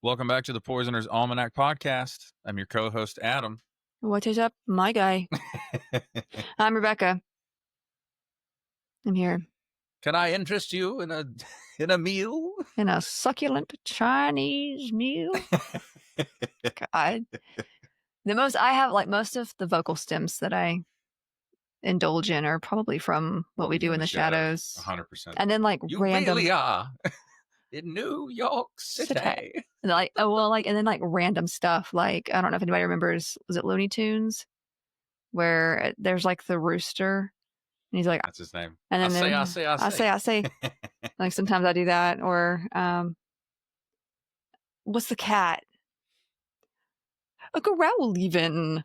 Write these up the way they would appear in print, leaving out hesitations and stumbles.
Welcome back to the Poisoners Almanac podcast. I'm your co-host, Adam. What is up, my guy? I'm Rebecca. I'm here. Can I interest you in a meal? In a succulent Chinese meal. God. I have most of the vocal stems that I indulge in are probably from what we do in the shadows. 100%. And then You random. really are in New York City. And and then random stuff. I don't know if anybody remembers, was it Looney Tunes? Where there's the rooster. And he's like, that's his name. And then I say. Sometimes I do that. Or what's the cat? A growl even.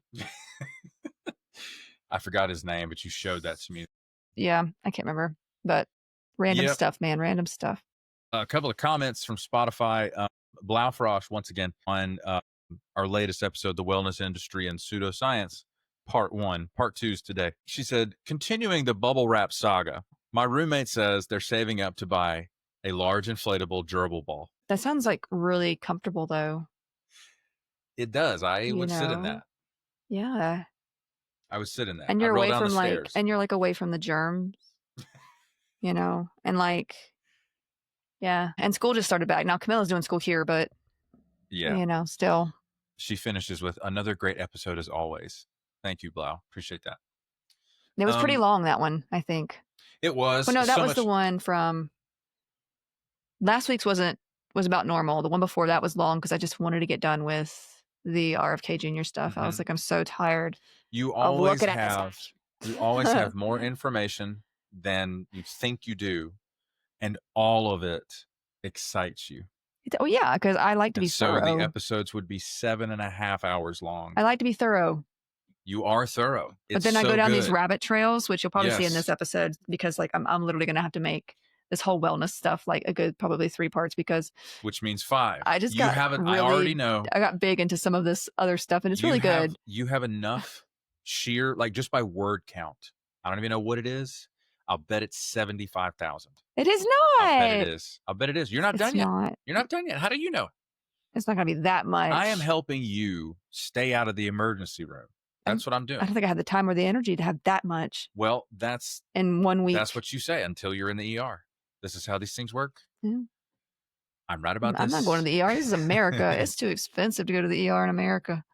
I forgot his name, but you showed that to me. Yeah, I can't remember. But random stuff, man. Random stuff. A couple of comments from Spotify. Blaufrost, once again, on our latest episode, The Wellness Industry and Pseudoscience. Part 1. Part 2 is today. She said, continuing the bubble wrap saga, my roommate says they're saving up to buy a large inflatable gerbil ball. That sounds really comfortable, though. It does. I would sit in that. Yeah. I would sit in that. And you're away from and you're away from the germs. And yeah. And school just started back. Now Camilla's doing school here, but still. She finishes with another great episode as always. Thank you, Blau. Appreciate that. It was pretty long, that one, I think. It was. Well, no, that was the one from last week's was about normal. The one before that was long because I just wanted to get done with the RFK Jr. stuff. Mm-hmm. I was like, I'm so tired. You always have more information than you think you do, and all of it excites you. Oh, yeah, because I like to be thorough. So the episodes would be 7.5 hours long. I like to be thorough. You are thorough. But then I go down these rabbit trails, which you'll probably see in this episode, because I'm literally going to have to make this whole wellness stuff a good probably 3 parts, because which means 5. I just I already know. I got big into some of this other stuff, and it's really good. You have enough sheer, just by word count. I don't even know what it is. I'll bet it's 75,000. It is not. I'll bet it is. You're not done yet. You're not done yet. How do you know? It's not going to be that much. I am helping you stay out of the emergency room. That's what I'm doing. I don't think I had the time or the energy to have that much. Well, that's in 1 week. That's what you say until you're in the ER. This is how these things work. Yeah. I'm right about this. I'm not going to the ER. This is America. It's too expensive to go to the ER in America.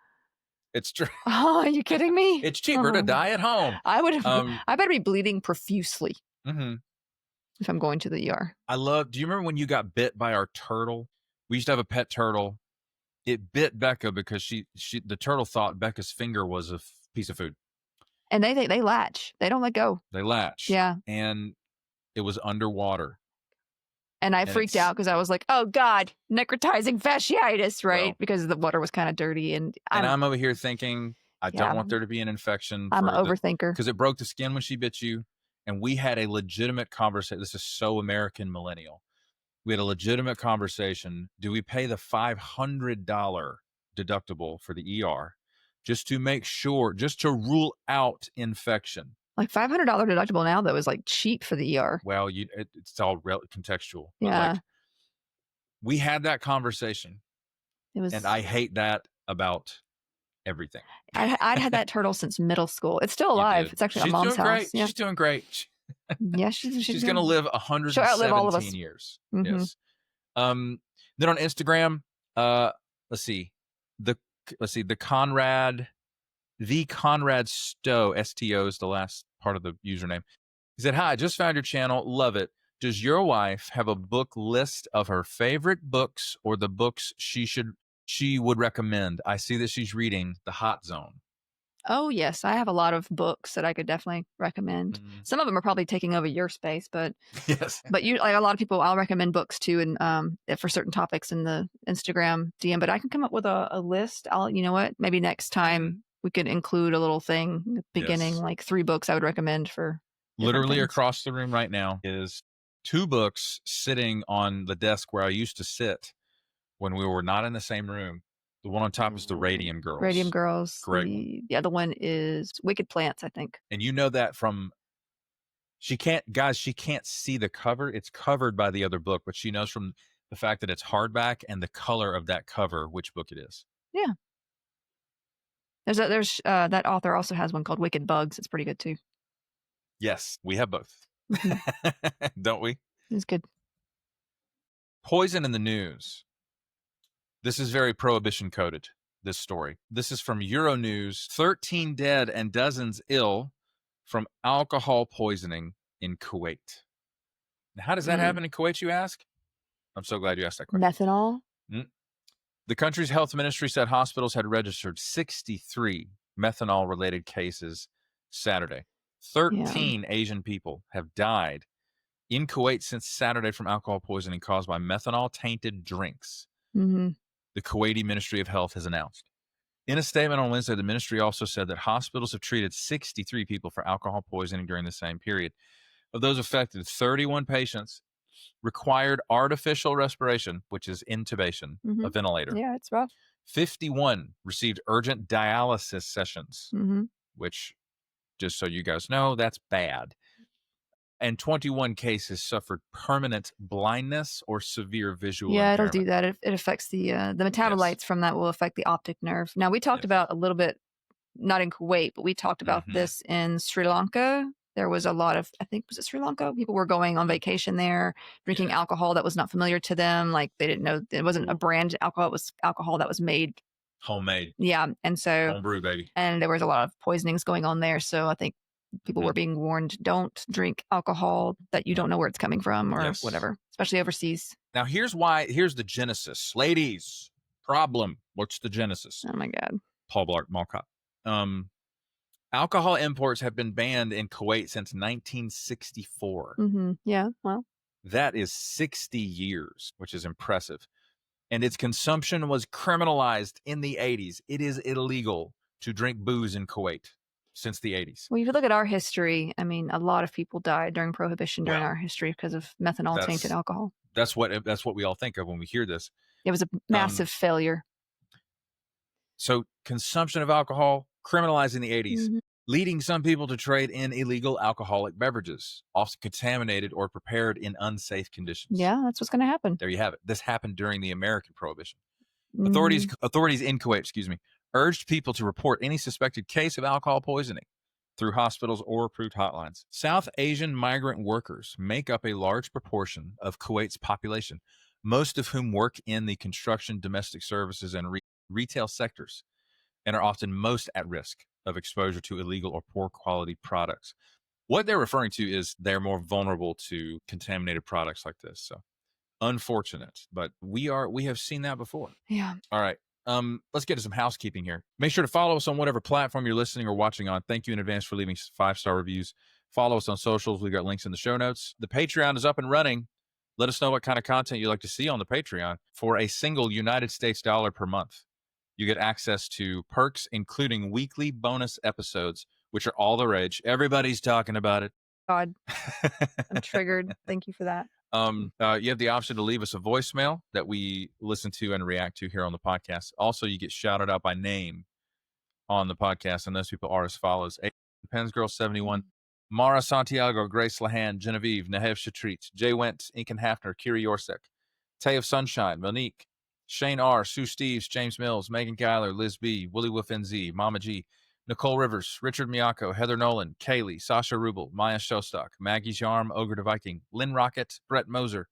It's true. Oh, are you kidding me? It's cheaper to die at home. I better be bleeding profusely if I'm going to the ER. Do you remember when you got bit by our turtle? We used to have a pet turtle. It bit Becca because the turtle thought Becca's finger was a piece of food. And they latch. They don't let go. They latch. Yeah. And it was underwater. And I freaked out because I was like, oh, God, necrotizing fasciitis, right? Well, because the water was kind of dirty. And I'm over here thinking, I don't want there to be an infection. I'm an overthinker. Because it broke the skin when she bit you. And we had a legitimate conversation. This is so American millennial. We had a legitimate conversation. Do we pay the $500 deductible for the ER just to make sure, just to rule out infection? $500 deductible now, though, is cheap for the ER. Well, it's all contextual. Yeah. We had that conversation. And I hate that about everything. I'd had that turtle since middle school. It's still alive. It's actually at Mom's house. Yeah. She's doing great. Yeah, she's going to live 117 years. Mm-hmm. Yes. Then on Instagram, let's see, the Conrad Stowe, STO is the last part of the username. He said, hi, just found your channel. Love it. Does your wife have a book list of her favorite books or the books she would recommend? I see that she's reading The Hot Zone. Oh, yes. I have a lot of books that I could definitely recommend. Some of them are probably taking over your space, but yes. But a lot of people, I'll recommend books too, and for certain topics in the Instagram DM. But I can come up with a list. You know what? Maybe next time we could include a little thing at the beginning, 3 books I would recommend for. Literally things. Across the room right now is 2 books sitting on the desk where I used to sit when we were not in the same room. The one on top is the Radium Girls. Radium Girls. Correct. The other one is Wicked Plants, I think. And you know that from, she can't see the cover. It's covered by the other book, but she knows from the fact that it's hardback and the color of that cover, which book it is. Yeah. There's that author also has one called Wicked Bugs. It's pretty good too. Yes, we have both. Don't we? It's good. Poison in the news. This is very prohibition coded, this story. This is from Euronews. 13 dead and dozens ill from alcohol poisoning in Kuwait. Now, how does that happen in Kuwait, you ask? I'm so glad you asked that question. Methanol? The country's health ministry said hospitals had registered 63 methanol-related cases Saturday. 13 Asian people have died in Kuwait since Saturday from alcohol poisoning caused by methanol-tainted drinks. The Kuwaiti Ministry of Health has announced. In a statement on Wednesday, the ministry also said that hospitals have treated 63 people for alcohol poisoning during the same period. Of those affected, 31 patients required artificial respiration, which is intubation, a ventilator. Yeah, it's rough. 51 received urgent dialysis sessions, which, just so you guys know, that's bad. And 21 cases suffered permanent blindness or severe visual impairment. It'll do that. It affects the metabolites from that will affect the optic nerve. Now, we talked about a little bit, not in Kuwait, but we talked about this in Sri Lanka. There was a lot of, I think, was it Sri Lanka? People were going on vacation there, drinking alcohol that was not familiar to them. Like they didn't know it wasn't a brand alcohol. It was alcohol that was made. Homemade. Yeah. And so. Homebrew, baby. And there was a lot of poisonings going on there. So I think people were being warned, don't drink alcohol that you don't know where it's coming from or whatever, especially overseas. Now, here's the genesis. Ladies, problem. What's the genesis? Oh, my God. Paul Blart Mall Cop. Alcohol imports have been banned in Kuwait since 1964. Yeah, well. That is 60 years, which is impressive. And its consumption was criminalized in the 80s. It is illegal to drink booze in Kuwait since the 80s. Well, if you look at our history, I mean, a lot of people died during Prohibition during our history because of methanol-tainted alcohol. That's what we all think of when we hear this. It was a massive failure. So consumption of alcohol criminalized in the 80s, leading some people to trade in illegal alcoholic beverages, often contaminated or prepared in unsafe conditions. Yeah, that's what's going to happen. There you have it. This happened during the American Prohibition. Authorities in Kuwait, urged people to report any suspected case of alcohol poisoning through hospitals or approved hotlines. South Asian migrant workers make up a large proportion of Kuwait's population, most of whom work in the construction, domestic services, and retail sectors, and are often most at risk of exposure to illegal or poor quality products. What they're referring to is they're more vulnerable to contaminated products like this. So unfortunate, but we have seen that before. Yeah. All right. Let's get to some housekeeping here. Make sure to follow us on whatever platform you're listening or watching on. Thank you in advance for leaving 5-star reviews. Follow us on socials. We've got links in the show notes. The Patreon is up and running. Let us know what kind of content you'd like to see on the Patreon. For a single United States dollar per month, you get access to perks, including weekly bonus episodes, which are all the rage. Everybody's talking about it. God, I'm triggered. Thank you for that. You have the option to leave us a voicemail that we listen to and react to here on the podcast. Also, you get shouted out by name on the podcast, and those people are as follows: Pensgirl 71, Mara Santiago, Grace Lahan, Genevieve, Nahev Shatrit, Jay Went, Incan Hafner, Kiri Yorsek, Tay of Sunshine, Monique, Shane R, Sue Steves, James Mills, Megan Geiler, Liz B, Willie Wolf NZ, Mama G, Nicole Rivers, Richard Miyako, Heather Nolan, Kaylee, Sasha Rubel, Maya Shostak, Maggie Jarm, Ogre the Viking, Lynn Rocket, Brett Moser,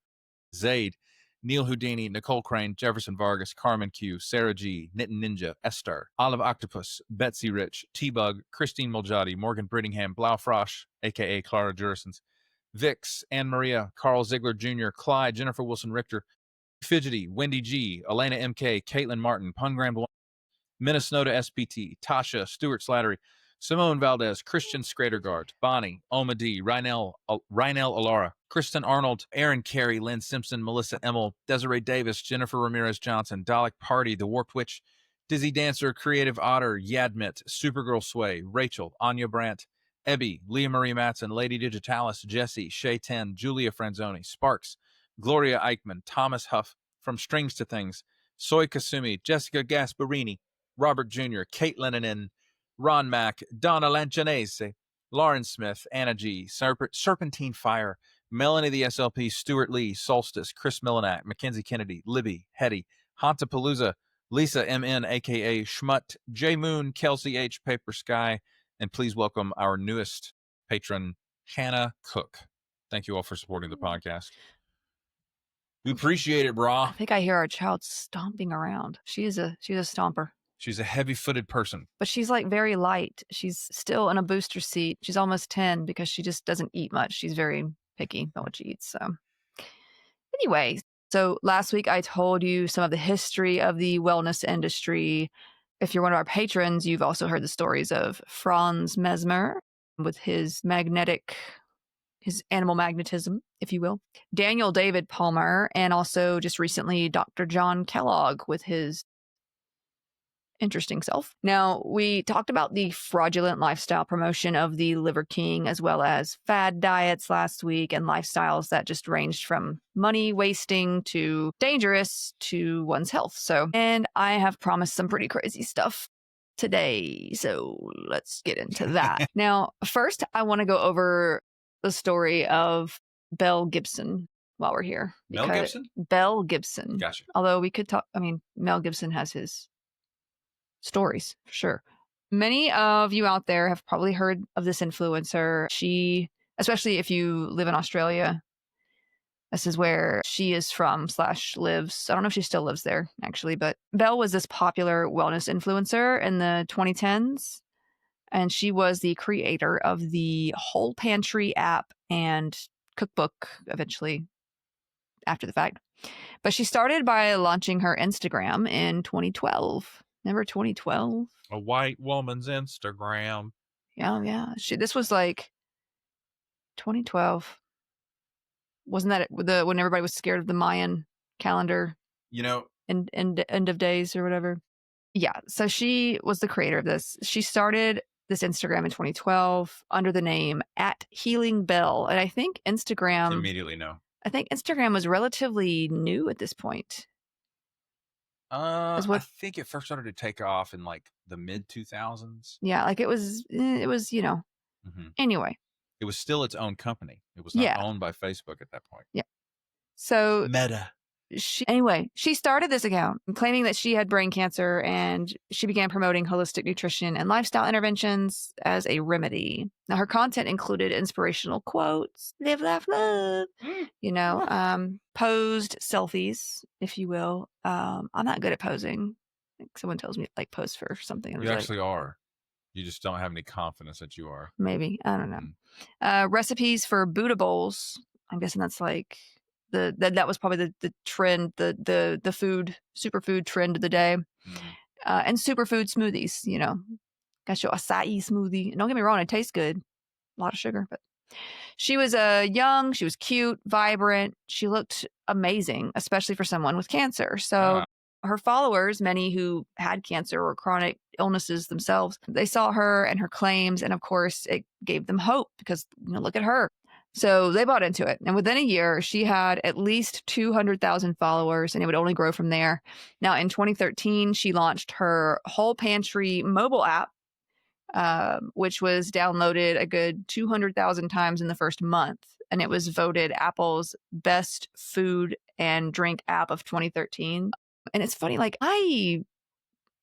Zaid, Neil Houdini, Nicole Crane, Jefferson Vargas, Carmen Q, Sarah G, Knittin Ninja, Esther, Olive Octopus, Betsy Rich, T-Bug, Christine Moljadi, Morgan Brittingham, Blau Frosch, a.k.a. Clara Jurisons, Vix, Anne Maria, Carl Ziegler Jr., Clyde, Jennifer Wilson Richter, Fidgety, Wendy G, Elena MK, Caitlin Martin, Pungram Minnesota SPT, Tasha, Stuart Slattery, Simone Valdez, Christian Scradergard, Bonnie, Oma D, Rynell Alara, Kristen Arnold, Aaron Carey, Lynn Simpson, Melissa Emmel, Desiree Davis, Jennifer Ramirez Johnson, Dalek Party, The Warped Witch, Dizzy Dancer, Creative Otter, Yadmit, Supergirl Sway, Rachel, Anya Brandt, Ebby, Leah Marie Matson, Lady Digitalis, Jesse, Shay 10, Julia Franzoni, Sparks, Gloria Eichmann, Thomas Huff, From Strings to Things, Soy Kasumi, Jessica Gasparini, Robert Jr., Kate Lennon, Ron Mack, Donna Lancanese, Lauren Smith, Anna G, Serpentine Fire, Melanie the SLP, Stuart Lee, Solstice, Chris Millanak, Mackenzie Kennedy, Libby, Hetty, Hantapalooza, Lisa MN, aka Schmut, J Moon, Kelsey H, Paper Sky, and please welcome our newest patron, Hannah Cook. Thank you all for supporting the podcast. We appreciate it, I brah. think I hear our child stomping around. She's a stomper. She's a heavy-footed person. But she's like very light. She's still in a booster seat. She's almost 10 because she just doesn't eat much. She's very picky about what she eats. So anyway, so last week I told you some of the history of the wellness industry. If you're one of our patrons, you've also heard the stories of Franz Mesmer with his animal magnetism, if you will, Daniel David Palmer, and also just recently Dr. John Kellogg with his interesting self. Now, we talked about the fraudulent lifestyle promotion of the Liver King, as well as fad diets last week and lifestyles that just ranged from money wasting to dangerous to one's health. So, and I have promised some pretty crazy stuff today. So let's get into that. Now, first, I want to go over the story of Belle Gibson while we're here. Mel Gibson? Belle Gibson. Gotcha. Although we could talk, Mel Gibson has his stories, for sure. Many of you out there have probably heard of this influencer. She, especially if you live in Australia, this is where she is from / lives. I don't know if she still lives there, actually, but Belle was this popular wellness influencer in the 2010s. And she was the creator of the Whole Pantry app and cookbook eventually after the fact. But she started by launching her Instagram in 2012. Remember 2012? A white woman's Instagram. Yeah. This was like 2012. Wasn't that when everybody was scared of the Mayan calendar? End of days or whatever. Yeah. So she was the creator of this. She started this Instagram in 2012 under the name @HealingBelle. And I think Instagram... Immediately no. I think Instagram was relatively new at this point. I think it first started to take off in like the mid 2000s. Yeah, like it was, Anyway. It was still its own company. It was not owned by Facebook at that point. Yeah. So Meta. She started this account claiming that she had brain cancer, and she began promoting holistic nutrition and lifestyle interventions as a remedy. Now, her content included inspirational quotes, live, laugh, love, posed selfies, if you will. I'm not good at posing. Like someone tells me like pose for something. You actually are. You just don't have any confidence that you are. Maybe. I don't know. Recipes for Buddha bowls. I'm guessing that's like that was probably the trend, the food, superfood trend of the day. And superfood smoothies, got your acai smoothie. And don't get me wrong, it tastes good. A lot of sugar, but she was young, she was cute, vibrant. She looked amazing, especially for someone with cancer. So her followers, many who had cancer or chronic illnesses themselves, they saw her and her claims. And of course, it gave them hope because, look at her. So they bought into it. And within a year, she had at least 200,000 followers, and it would only grow from there. Now, in 2013, she launched her Whole Pantry mobile app, which was downloaded a good 200,000 times in the first month. And it was voted Apple's best food and drink app of 2013. And it's funny, like I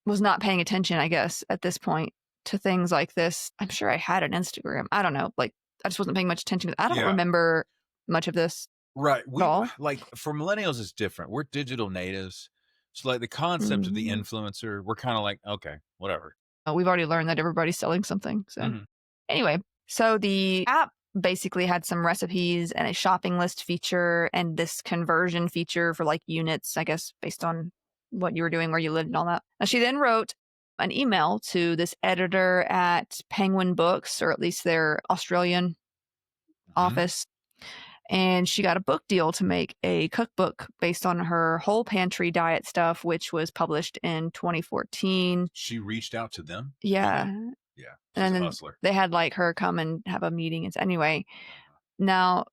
was not paying attention, I guess, at this point to things like this. I'm sure I had an Instagram. I don't know. Like, I just wasn't paying much attention. I don't remember much of this. Right. At all. Like for millennials, it's different. We're digital natives. So like the concept of the influencer, we're kind of like, okay, whatever. We've already learned that everybody's selling something. So anyway, so the app basically had some recipes and a shopping list feature and this conversion feature for like units, I guess, based on what you were doing, where you lived and all that. Now, she then wrote an email to this editor at Penguin Books, or at least their Australian office. And she got a book deal to make a cookbook based on her Whole Pantry diet stuff, which was published in 2014. She reached out to them? Yeah. Yeah. She's and then a hustler. They had like her come and have a meeting. Anyway, now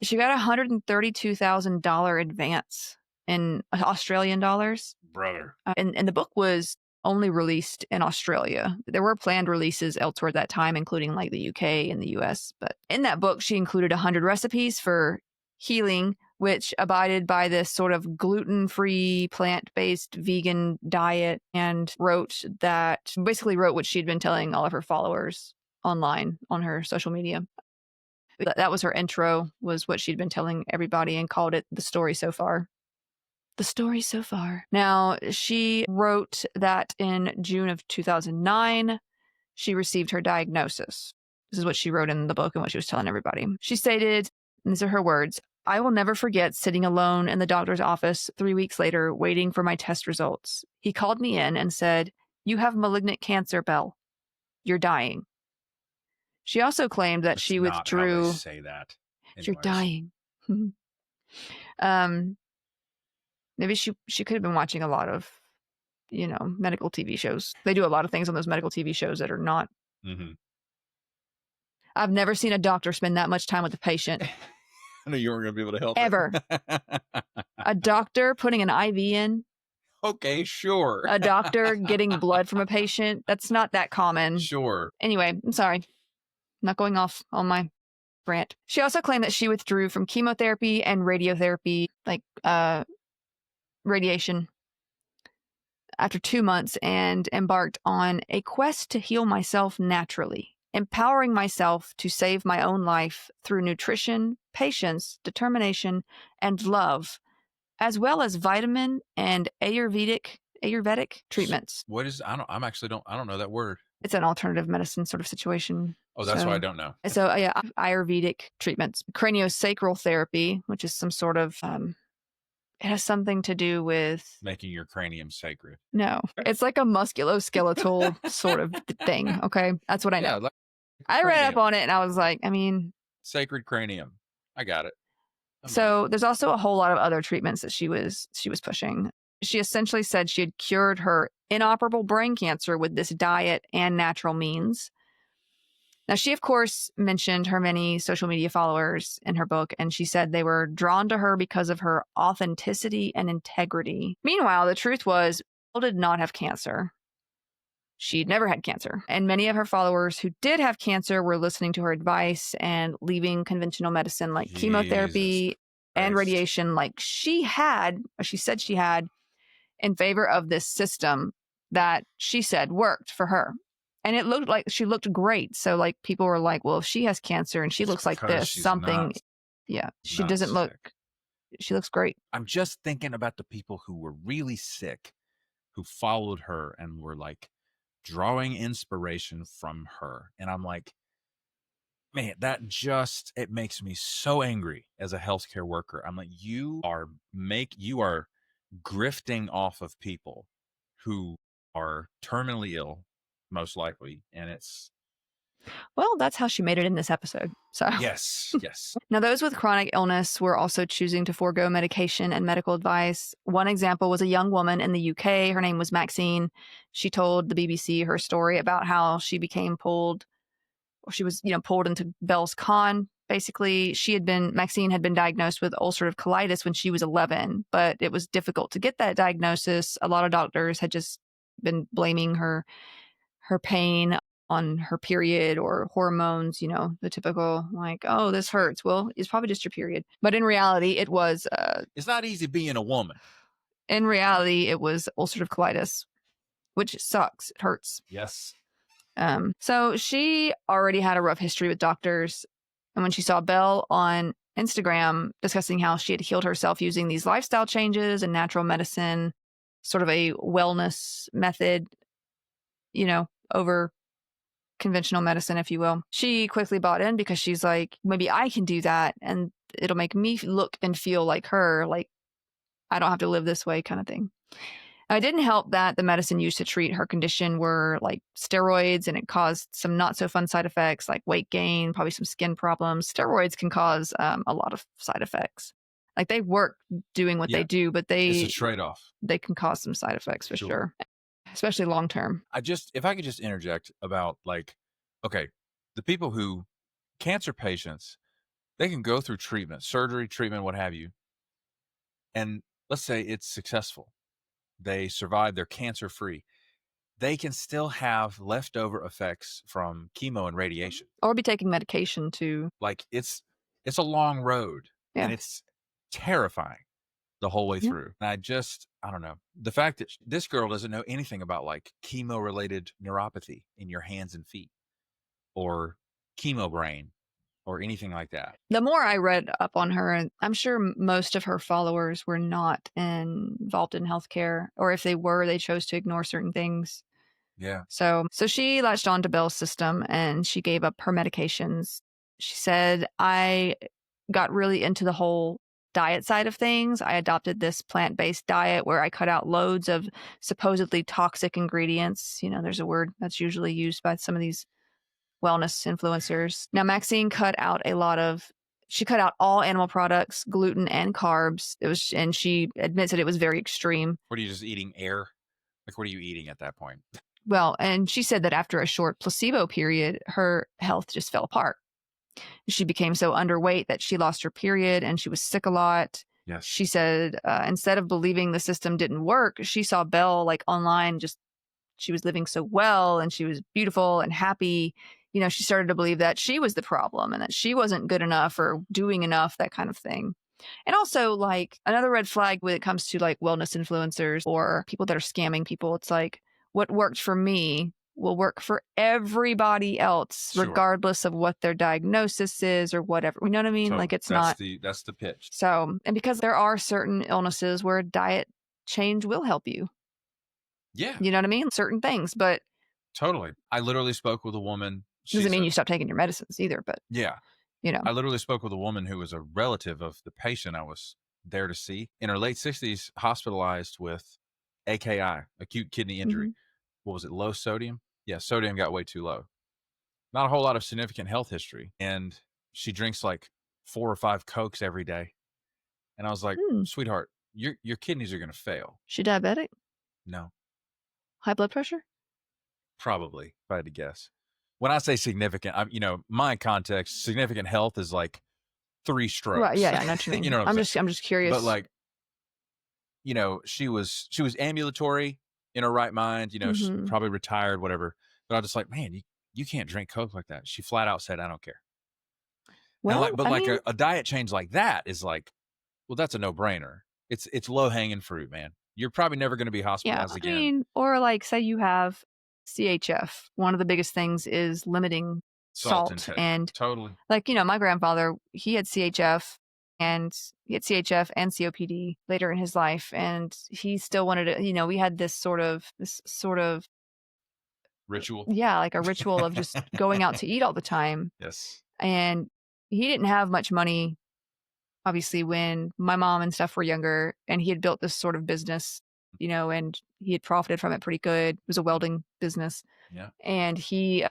she got $132,000 advance in Australian dollars. Brother. And the book was only released in Australia. There were planned releases elsewhere at that time, including like the UK and the US. But in that book, she included 100 recipes for healing, which abided by this sort of gluten-free, plant-based vegan diet, and basically wrote what she'd been telling all of her followers online on her social media. That was her intro, was what she'd been telling everybody, and called it The Story So Far. The Story So Far. Now, she wrote that in June of 2009, she received her diagnosis. This is what she wrote in the book and what she was telling everybody. She stated, and these are her words, "I will never forget sitting alone in the doctor's office 3 weeks later, waiting for my test results. He called me in and said, 'You have malignant cancer, Belle. You're dying.'" She also claimed that That's she not how withdrew. they say that. You're Anyways. dying. Maybe she could have been watching a lot of, medical TV shows. They do a lot of things on those medical TV shows that are not. Mm-hmm. I've never seen a doctor spend that much time with a patient. I knew you weren't going to be able to help ever. A doctor putting an IV in. Okay, sure. A doctor getting blood from a patient. That's not that common. Sure. Anyway, I'm sorry. I'm not going off on my rant. She also claimed that she withdrew from chemotherapy and radiotherapy, like radiation, after 2 months, and embarked on a quest to heal myself naturally, empowering myself to save my own life through nutrition, patience, determination, and love, as well as vitamin and Ayurvedic treatments. What is, I don't know that word. It's an alternative medicine sort of situation. Oh, that's why I don't know. So yeah, Ayurvedic treatments, craniosacral therapy, which is some sort of, it has something to do with making your cranium sacred. No, it's like a musculoskeletal sort of thing. Okay, that's what I know. Yeah, like I read up on it and I was like, sacred cranium. I got it. So there's also a whole lot of other treatments that she was pushing. She essentially said she had cured her inoperable brain cancer with this diet and natural means. Now, she, of course, mentioned her many social media followers in her book, and she said they were drawn to her because of her authenticity and integrity. Meanwhile, the truth was, Belle did not have cancer. She'd never had cancer. And many of her followers who did have cancer were listening to her advice and leaving conventional medicine like chemotherapy and radiation like she said she had, in favor of this system that she said worked for her. And it looked like she looked great. So like people were like, well, if she has cancer and she looks like this, something. Yeah, she doesn't look, she looks great. I'm just thinking about the people who were really sick, who followed her and were like drawing inspiration from her. And I'm like, man, it makes me so angry as a healthcare worker. I'm like, you are grifting off of people who are terminally ill, most likely, and well, that's how she made it in this episode. So yes. Now, those with chronic illness were also choosing to forego medication and medical advice. One example was a young woman in the UK. Her name was Maxine. She told the BBC her story about how she became pulled into Belle's con. Basically, Maxine had been diagnosed with ulcerative colitis when she was 11, but it was difficult to get that diagnosis. A lot of doctors had just been blaming her pain on her period or hormones, the typical like, oh, this hurts. Well, it's probably just your period. But in reality, it was... it's not easy being a woman. In reality, it was ulcerative colitis, which sucks. It hurts. Yes. So she already had a rough history with doctors. And when she saw Belle on Instagram discussing how she had healed herself using these lifestyle changes and natural medicine, sort of a wellness method, over conventional medicine, if you will, she quickly bought in because she's like, maybe I can do that and it'll make me look and feel like her. Like, I don't have to live this way kind of thing. Now, it didn't help that the medicine used to treat her condition were like steroids, and it caused some not so fun side effects like weight gain, probably some skin problems. Steroids can cause a lot of side effects. Like, they work doing what they do, but it's a trade-off. They can cause some side effects for sure. Especially long term. If I could just interject about okay, the people who, cancer patients, they can go through treatment, surgery, treatment, what have you. And let's say it's successful. They survive, they're cancer free. they can still have leftover effects from chemo and radiation. Or be taking medication to. Like it's a long road, Yeah. and it's terrifying the whole way Yeah. through. And I don't know. The fact that this girl doesn't know anything about like chemo related neuropathy in your hands and feet or chemo brain or anything like that. The more I read up on her, and I'm sure most of her followers were not involved in healthcare, or if they were, they chose to ignore certain things. Yeah. So she latched on to Belle's system and she gave up her medications. She said, I got really into the whole diet side of things. I adopted this plant-based diet where I cut out loads of supposedly toxic ingredients. You know, there's a word that's usually used by some of these wellness influencers. Now, Maxine she cut out all animal products, gluten and carbs. And she admits that it was very extreme. What are you just eating air? Like, what are you eating at that point? Well, and she said that after a short placebo period, her health just fell apart. She became so underweight that she lost her period and she was sick a lot. Yes. She said instead of believing the system didn't work, she saw Belle like online, she was living so well and she was beautiful and happy. You know, she started to believe that she was the problem and that she wasn't good enough or doing enough, that kind of thing. And also, like, another red flag when it comes to like wellness influencers or people that are scamming people, it's like, what worked for me will work for everybody else, Sure. regardless of what their diagnosis is or whatever. You know what I mean? So like, it's that's not. that's the pitch. So, and because there are certain illnesses where diet change will help you. Yeah. You know what I mean? Certain things, but Totally. I literally spoke with a woman. doesn't mean you stop taking your medicines either, but yeah. You know, I literally spoke with a woman who was a relative of the patient I was there to see. In her late 60s, hospitalized with AKI, acute kidney injury. Mhm. What was it, low sodium? Yeah, sodium got way too low. Not a whole lot of significant health history. And she drinks like 4 or 5 Cokes every day. And I was like, sweetheart, your kidneys are going to fail. She diabetic? No. High blood pressure? Probably, if I had to guess. When I say significant, my context, significant health is like 3 strokes. Right, yeah, I know what you mean. You know what I'm saying? I'm just curious. But like, she was ambulatory, in her right mind, she's probably retired, whatever. But I was just like, man, you can't drink Coke like that. She flat out said, I don't care. Well, And a diet change like that is like, well, that's a no-brainer. It's low-hanging fruit, man. You're probably never going to be hospitalized again. I mean, or like say you have CHF. One of the biggest things is limiting salt intake. And totally. Like, my grandfather, he had CHF and COPD later in his life, and he still wanted to, we had this sort of ritual. Yeah, like a ritual of just going out to eat all the time. Yes. And he didn't have much money, obviously, when my mom and stuff were younger, and he had built this sort of business, and he had profited from it pretty good. It was a welding business. Yeah. And he,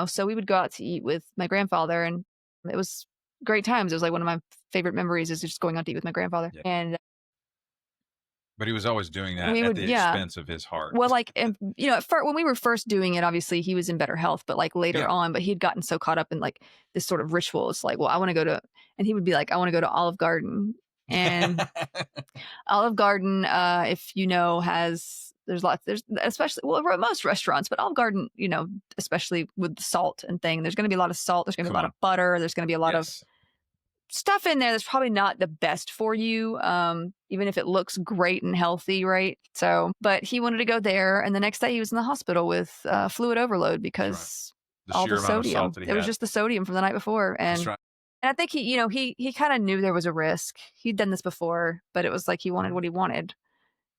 so we would go out to eat with my grandfather, and it was great times. It was like one of my favorite memories is just going out to eat with my grandfather. Yeah. And but he was always doing that at the expense of his heart. Well, like, and, at first, when we were first doing it, obviously he was in better health, but like later on, but he had gotten so caught up in like this sort of ritual. It's like, well, I want to go to, and he would be like, I want to go to Olive Garden. And Olive Garden, if there's especially, well, most restaurants, but Olive Garden, especially with the salt and thing, there's going to be a lot of salt. There's going to be a lot of butter. There's going to be a lot of stuff in there that's probably not the best for you, even if it looks great and healthy, right? So, but he wanted to go there, and the next day he was in the hospital with fluid overload because all the sodium. It was just the sodium from the night before, and I think he kind of knew there was a risk. He'd done this before, but it was like he wanted what he wanted,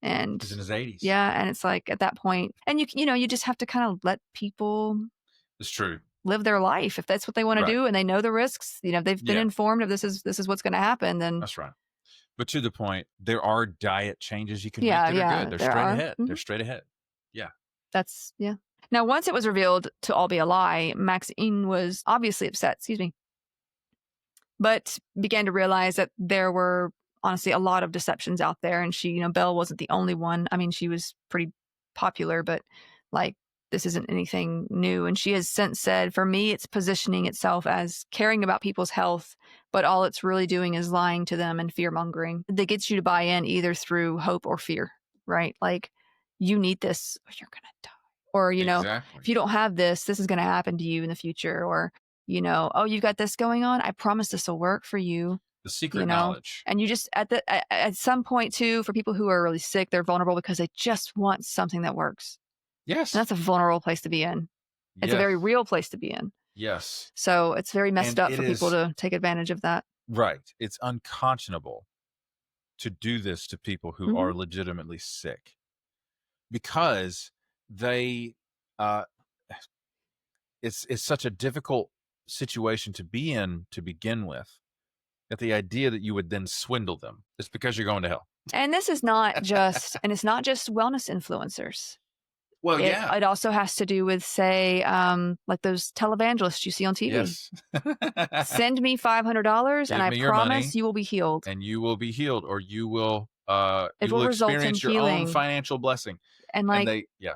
and he's in his 80s. Yeah, and it's like at that point, and you just have to kind of let people. It's true. Live their life if that's what they want to do, and they know the risks. They've been informed of this is what's going to happen. Then that's right. But to the point, there are diet changes you can make that are good. They're straight ahead. They're straight ahead. Yeah. That's Now, once it was revealed to all be a lie, Maxine was obviously upset. Excuse me. But began to realize that there were honestly a lot of deceptions out there, and she, Belle wasn't the only one. I mean, she was pretty popular, but like. This isn't anything new. And she has since said, for me, it's positioning itself as caring about people's health, but all it's really doing is lying to them and fear mongering that gets you to buy in either through hope or fear, right? Like, you need this or you're going to die. Or, if Exactly. you don't have this is going to happen to you in the future. Or, oh, you've got this going on. I promise this will work for you. The secret knowledge. And you just at some point too, for people who are really sick, they're vulnerable because they just want something that works. Yes. And that's a vulnerable place to be in. It's a very real place to be in. Yes. So it's very messed up for people to take advantage of that. Right. It's unconscionable to do this to people who are legitimately sick, because they it's such a difficult situation to be in to begin with, that the idea that you would then swindle them is because you're going to hell. And this is not just it's not just wellness influencers. Well, It also has to do with, say, like those televangelists you see on TV. Yes. Send me $500 and I promise you will be healed. And you will be healed, or you will it will result in experience your healing. own financial blessing. And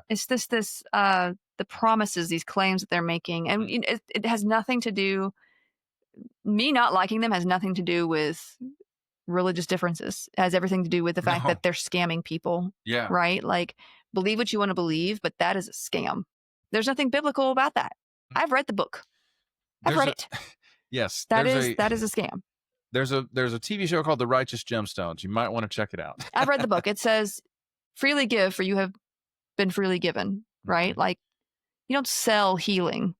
it's this the promises, these claims that they're making. And it has nothing to do, me not liking them has nothing to do with religious differences. It has everything to do with the fact that they're scamming people. Yeah. Right? Like, believe what you want to believe, but that is a scam. There's nothing biblical about that. I've read the book. I've read it. Yes. That is a scam. There's a TV show called The Righteous Gemstones. You might want to check it out. I've read the book. It says, freely give, for you have been freely given, right? Like, you don't sell healing,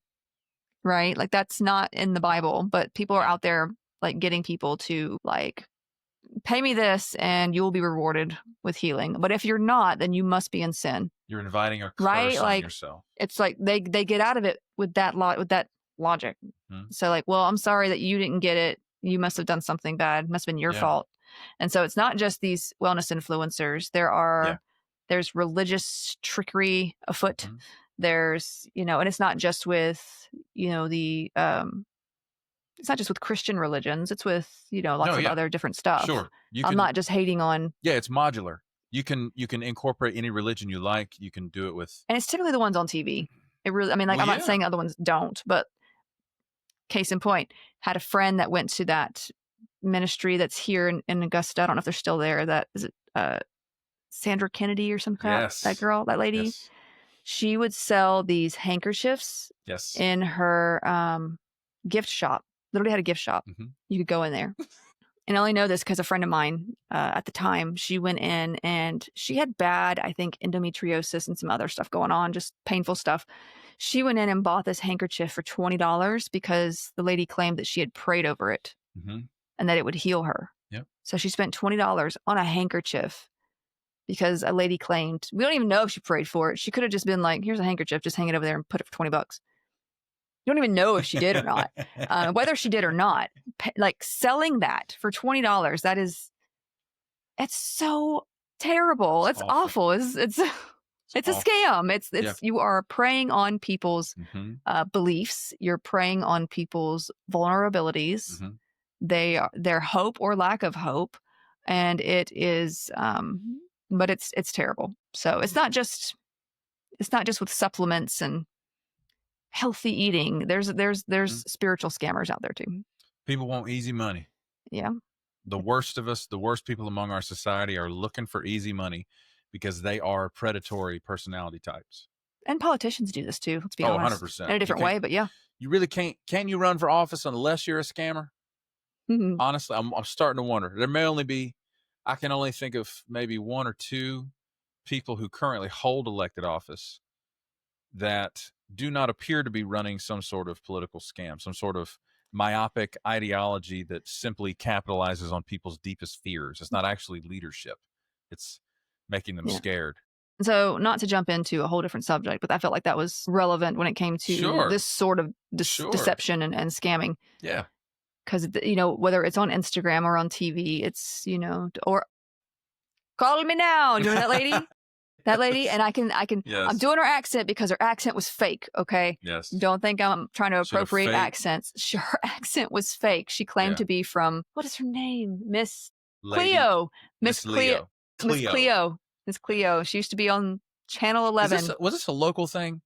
right? Like, that's not in the Bible, but people are out there like getting people to like, pay me this and you will be rewarded with healing. But if you're not, then you must be in sin. You're inviting a curse on yourself. It's like they get out of it with that logic. So like, well, I'm sorry that you didn't get it. You must have done something bad. It must have been your fault. And so it's not just these wellness influencers. There's religious trickery afoot. There's, and it's not just with, it's not just with Christian religions. It's with, lots of other different stuff. Sure. I'm not just hating on. Yeah, it's modular. You can incorporate any religion you like. You can do it with. And it's typically the ones on TV. It really, I'm not saying other ones don't, but case in point, had a friend that went to that ministry that's here in Augusta. I don't know if they're still there. That is it, Sandra Kennedy or some crap. Yes. That girl, that lady. Yes. She would sell these handkerchiefs. Yes. In her gift shop. Literally had a gift shop. You could go in there. And I only know this because a friend of mine at the time, she went in and she had bad, I think, endometriosis and some other stuff going on, just painful stuff. She went in and bought this handkerchief for $20 because the lady claimed that she had prayed over it and that it would heal her. Yep. So she spent $20 on a handkerchief because a lady claimed, we don't even know if she prayed for it. She could have just been like, here's a handkerchief, just hang it over there and put it for $20. You don't even know if she did or not. Whether she did or not, like selling that for $20, it's so terrible. It's awful. It's a scam. It's you are preying on people's beliefs. You're preying on people's vulnerabilities. Their hope or lack of hope, and it is. But it's terrible. So it's not just with supplements and healthy eating. There's spiritual scammers out there too. People want easy money. Yeah. The worst of us, the worst people among our society are looking for easy money because they are predatory personality types. And politicians do this too. Let's be honest. 100%. In a different way, but yeah. You really can't. Can you run for office unless you're a scammer? Honestly, I'm starting to wonder. There may only be, I can only think of maybe one or two people who currently hold elected office that do not appear to be running some sort of political scam, some sort of myopic ideology that simply capitalizes on people's deepest fears. It's not actually leadership. It's making them scared. So not to jump into a whole different subject, but I felt like that was relevant when it came to this sort of deception and scamming. Yeah. Because, whether it's on Instagram or on TV, it's, or call me now. You know that lady? That lady, and I can. Yes. I'm doing her accent because her accent was fake. Okay. Yes. Don't think I'm trying to appropriate accents. Her accent was fake. She claimed to be from, what is her name? Miss Cleo. Miss Cleo. Miss Cleo. Miss Cleo. She used to be on Channel 11. Was this a local thing?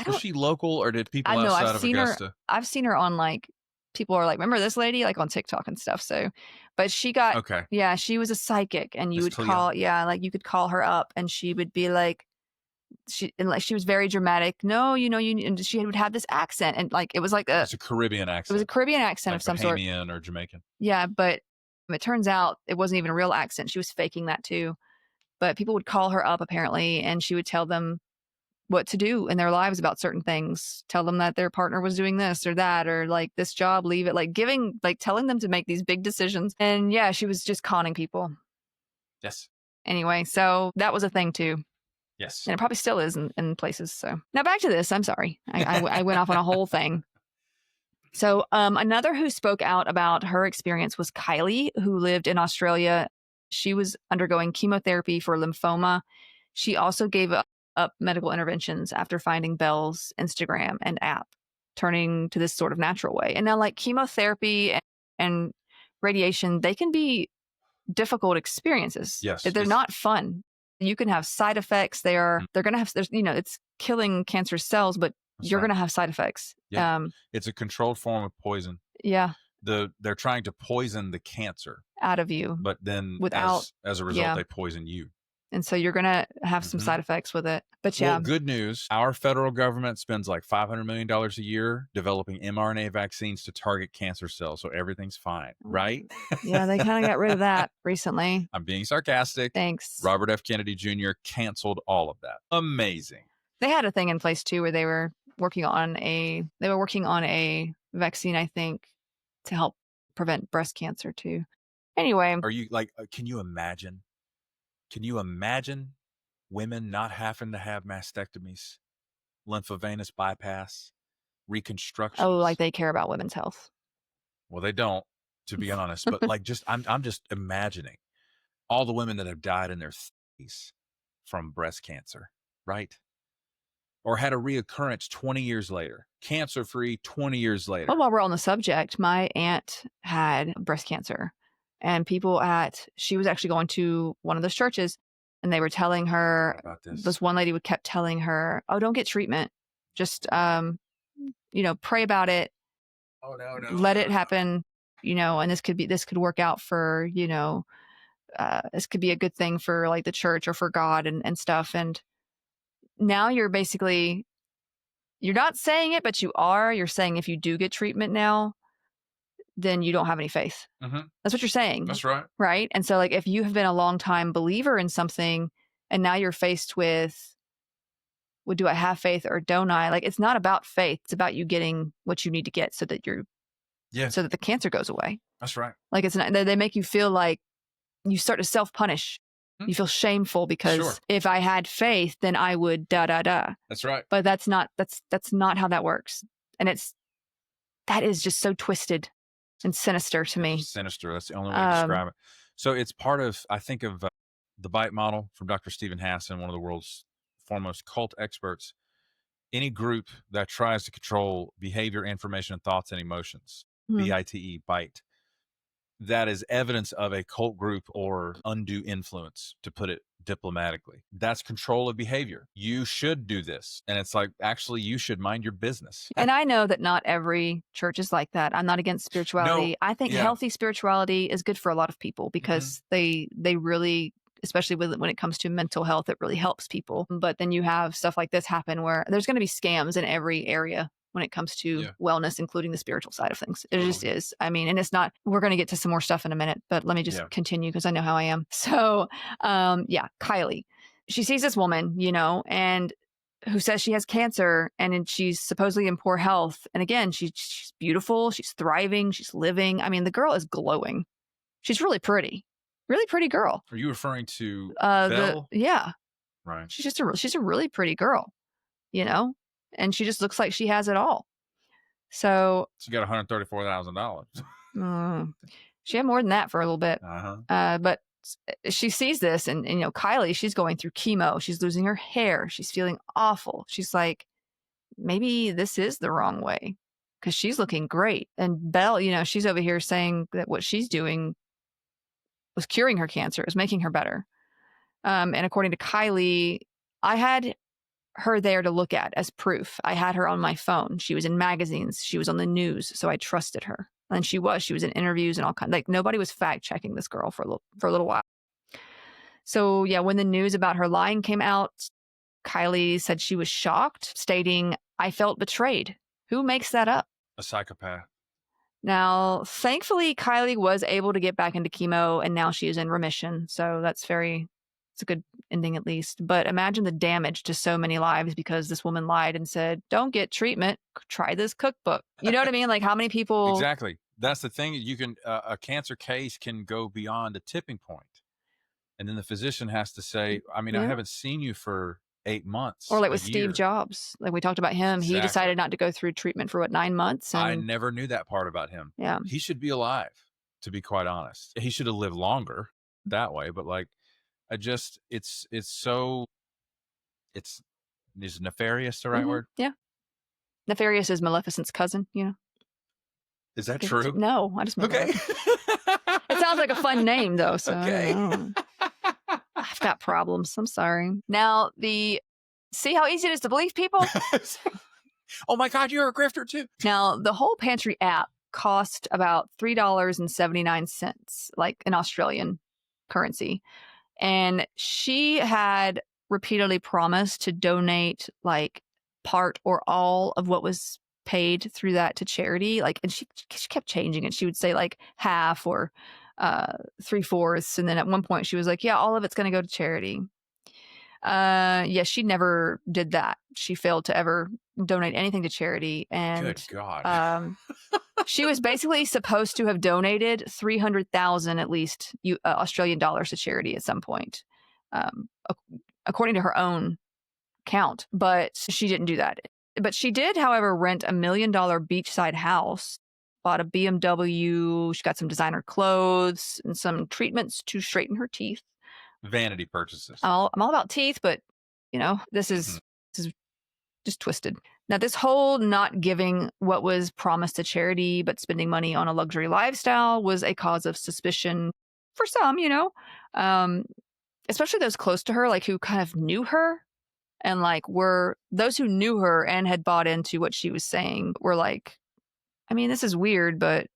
Was she local, or did people I know, outside of Augusta? I've seen her on people are like, remember this lady, like on TikTok and stuff. So, but she got, she was a psychic, and you would call, you could call her up and she would be like, she was very dramatic. No, and she would have this accent, and like it was like It's a Caribbean it accent. was a Caribbean accent like of some sort. Bahamian or Jamaican. Yeah, but it turns out it wasn't even a real accent. She was faking that too. But people would call her up apparently, and she would tell them what to do in their lives about certain things. Tell them that their partner was doing this or that, or like this job, leave it. Like telling them to make these big decisions. And yeah, she was just conning people. Yes. Anyway, so that was a thing too. Yes. And it probably still is in places. So now back to this. I'm sorry. I went off on a whole thing. So another who spoke out about her experience was Kylie, who lived in Australia. She was undergoing chemotherapy for lymphoma. She also gave up medical interventions after finding Belle's Instagram and app, turning to this sort of natural way. And now like chemotherapy and radiation, they can be difficult experiences. Yes. They're not fun. You can have side effects. They're going to have, it's killing cancer cells, but you're going to have side effects. Yeah. It's a controlled form of poison. Yeah. They're trying to poison the cancer out of you, but then without, as a result, they poison you. And so you're going to have some side effects with it. But yeah. Well, good news. Our federal government spends like $500 million a year developing mRNA vaccines to target cancer cells. So everything's fine, right? Yeah, they kind of got rid of that recently. I'm being sarcastic. Thanks. Robert F. Kennedy Jr. canceled all of that. Amazing. They had a thing in place too where they were working on a vaccine, I think, to help prevent breast cancer too. Anyway. Are you like, can you imagine women not having to have mastectomies, lymphovenous bypass, reconstruction? Oh, like they care about women's health. Well, they don't, to be honest, but like I'm just imagining all the women that have died in their 30s from breast cancer, right? Or had a reoccurrence 20 years later, cancer-free 20 years later. Well, while we're on the subject, my aunt had breast cancer, and she was actually going to one of those churches, and they were telling her, this one lady kept telling her, oh, don't get treatment. Just, pray about it. Oh, no. Let it happen, and this could work out for, this could be a good thing for like the church or for God and stuff. And now you're not saying it, but you're saying if you do get treatment now, then you don't have any faith. Mm-hmm. That's what you're saying. That's right. Right. And so like, if you have been a long time believer in something and now you're faced with, well, do I have faith or don't I? Like, it's not about faith. It's about you getting what you need to get so that so that the cancer goes away. That's right. Like it's not, they make you feel like you start to self-punish. You feel shameful because if I had faith, then I would That's right. But that's not how that works. And that is just so twisted and sinister to me. Sinister. That's the only way to describe it. So it's part of, I think of the BITE model from Dr. Stephen Hassan, one of the world's foremost cult experts. Any group that tries to control behavior, information, thoughts, and emotions, BITE, BITE, that is evidence of a cult group or undue influence, to put it diplomatically. That's control of behavior. You should do this. And it's like, actually, you should mind your business. And I know that not every church is like that. I'm not against spirituality. No, I think healthy spirituality is good for a lot of people because they really, especially when it comes to mental health, it really helps people. But then you have stuff like this happen where there's going to be scams in every area when it comes to wellness, including the spiritual side of things. It just is. I mean, and it's not, we're going to get to some more stuff in a minute, but let me just continue because I know how I am. So, Kylie, she sees this woman, and who says she has cancer and she's supposedly in poor health. And again, she's beautiful. She's thriving. She's living. I mean, the girl is glowing. She's really pretty girl. Are you referring to Belle? Yeah. Right. She's a really pretty girl, and she just looks like she has it all. So she got $134,000. She had more than that for a little bit. But she sees this and Kylie, she's going through chemo. She's losing her hair. She's feeling awful. She's like, maybe this is the wrong way because she's looking great. And Belle, she's over here saying that what she's doing was curing her cancer, is making her better. And according to Kylie, I had her there to look at as proof. I had her on my phone. She was in magazines. She was on the news. So I trusted her. And she was in interviews and all kinds. Like nobody was fact checking this girl for a little while. So yeah, when the news about her lying came out, Kylie said she was shocked, stating, "I felt betrayed." Who makes that up? A psychopath. Now, thankfully, Kylie was able to get back into chemo and now she is in remission. So it's a good ending at least. But imagine the damage to so many lives because this woman lied and said, "Don't get treatment, try this cookbook." You know what I mean? Like how many people. Exactly. That's the thing. You can, a cancer case can go beyond a tipping point. And then the physician has to say, I mean, I Yeah. haven't seen you for 8 months. Or like a with year. Steve Jobs, like we talked about him, he Exactly. decided not to go through treatment for 9 months. I And never knew that part about him. yeah, He should be alive, to be quite honest. He should have lived longer that way. But like, it's so, is nefarious the right word? yeah. Nefarious is Maleficent's cousin, you know? Is that true? No, I just made that Okay. up. It sounds like a fun name though, so Okay. I don't know. I've got problems. I'm sorry. Now, see how easy it is to believe people? Oh my God, you're a grifter too. Now, the whole pantry app cost about $3.79, like in Australian currency. And she had repeatedly promised to donate like part or all of what was paid through that to charity. Like, and she kept changing it. She would say like half or 3/4. And then at one point she was like, "Yeah, all of it's going to go to charity." Yes, she never did that. She failed to ever donate anything to charity. And Good God. she was basically supposed to have donated 300,000 at least Australian dollars to charity at some point, according to her own count. But she didn't do that. But she did, however, rent $1 million beachside house, bought a BMW. She got some designer clothes and some treatments to straighten her teeth. Vanity purchases. I'm all about teeth, but this is just twisted. Now, this whole not giving what was promised to charity, but spending money on a luxury lifestyle was a cause of suspicion for some, especially those close to her, like who kind of knew her and like were those who knew her and had bought into what she was saying were like, I mean, this is weird, but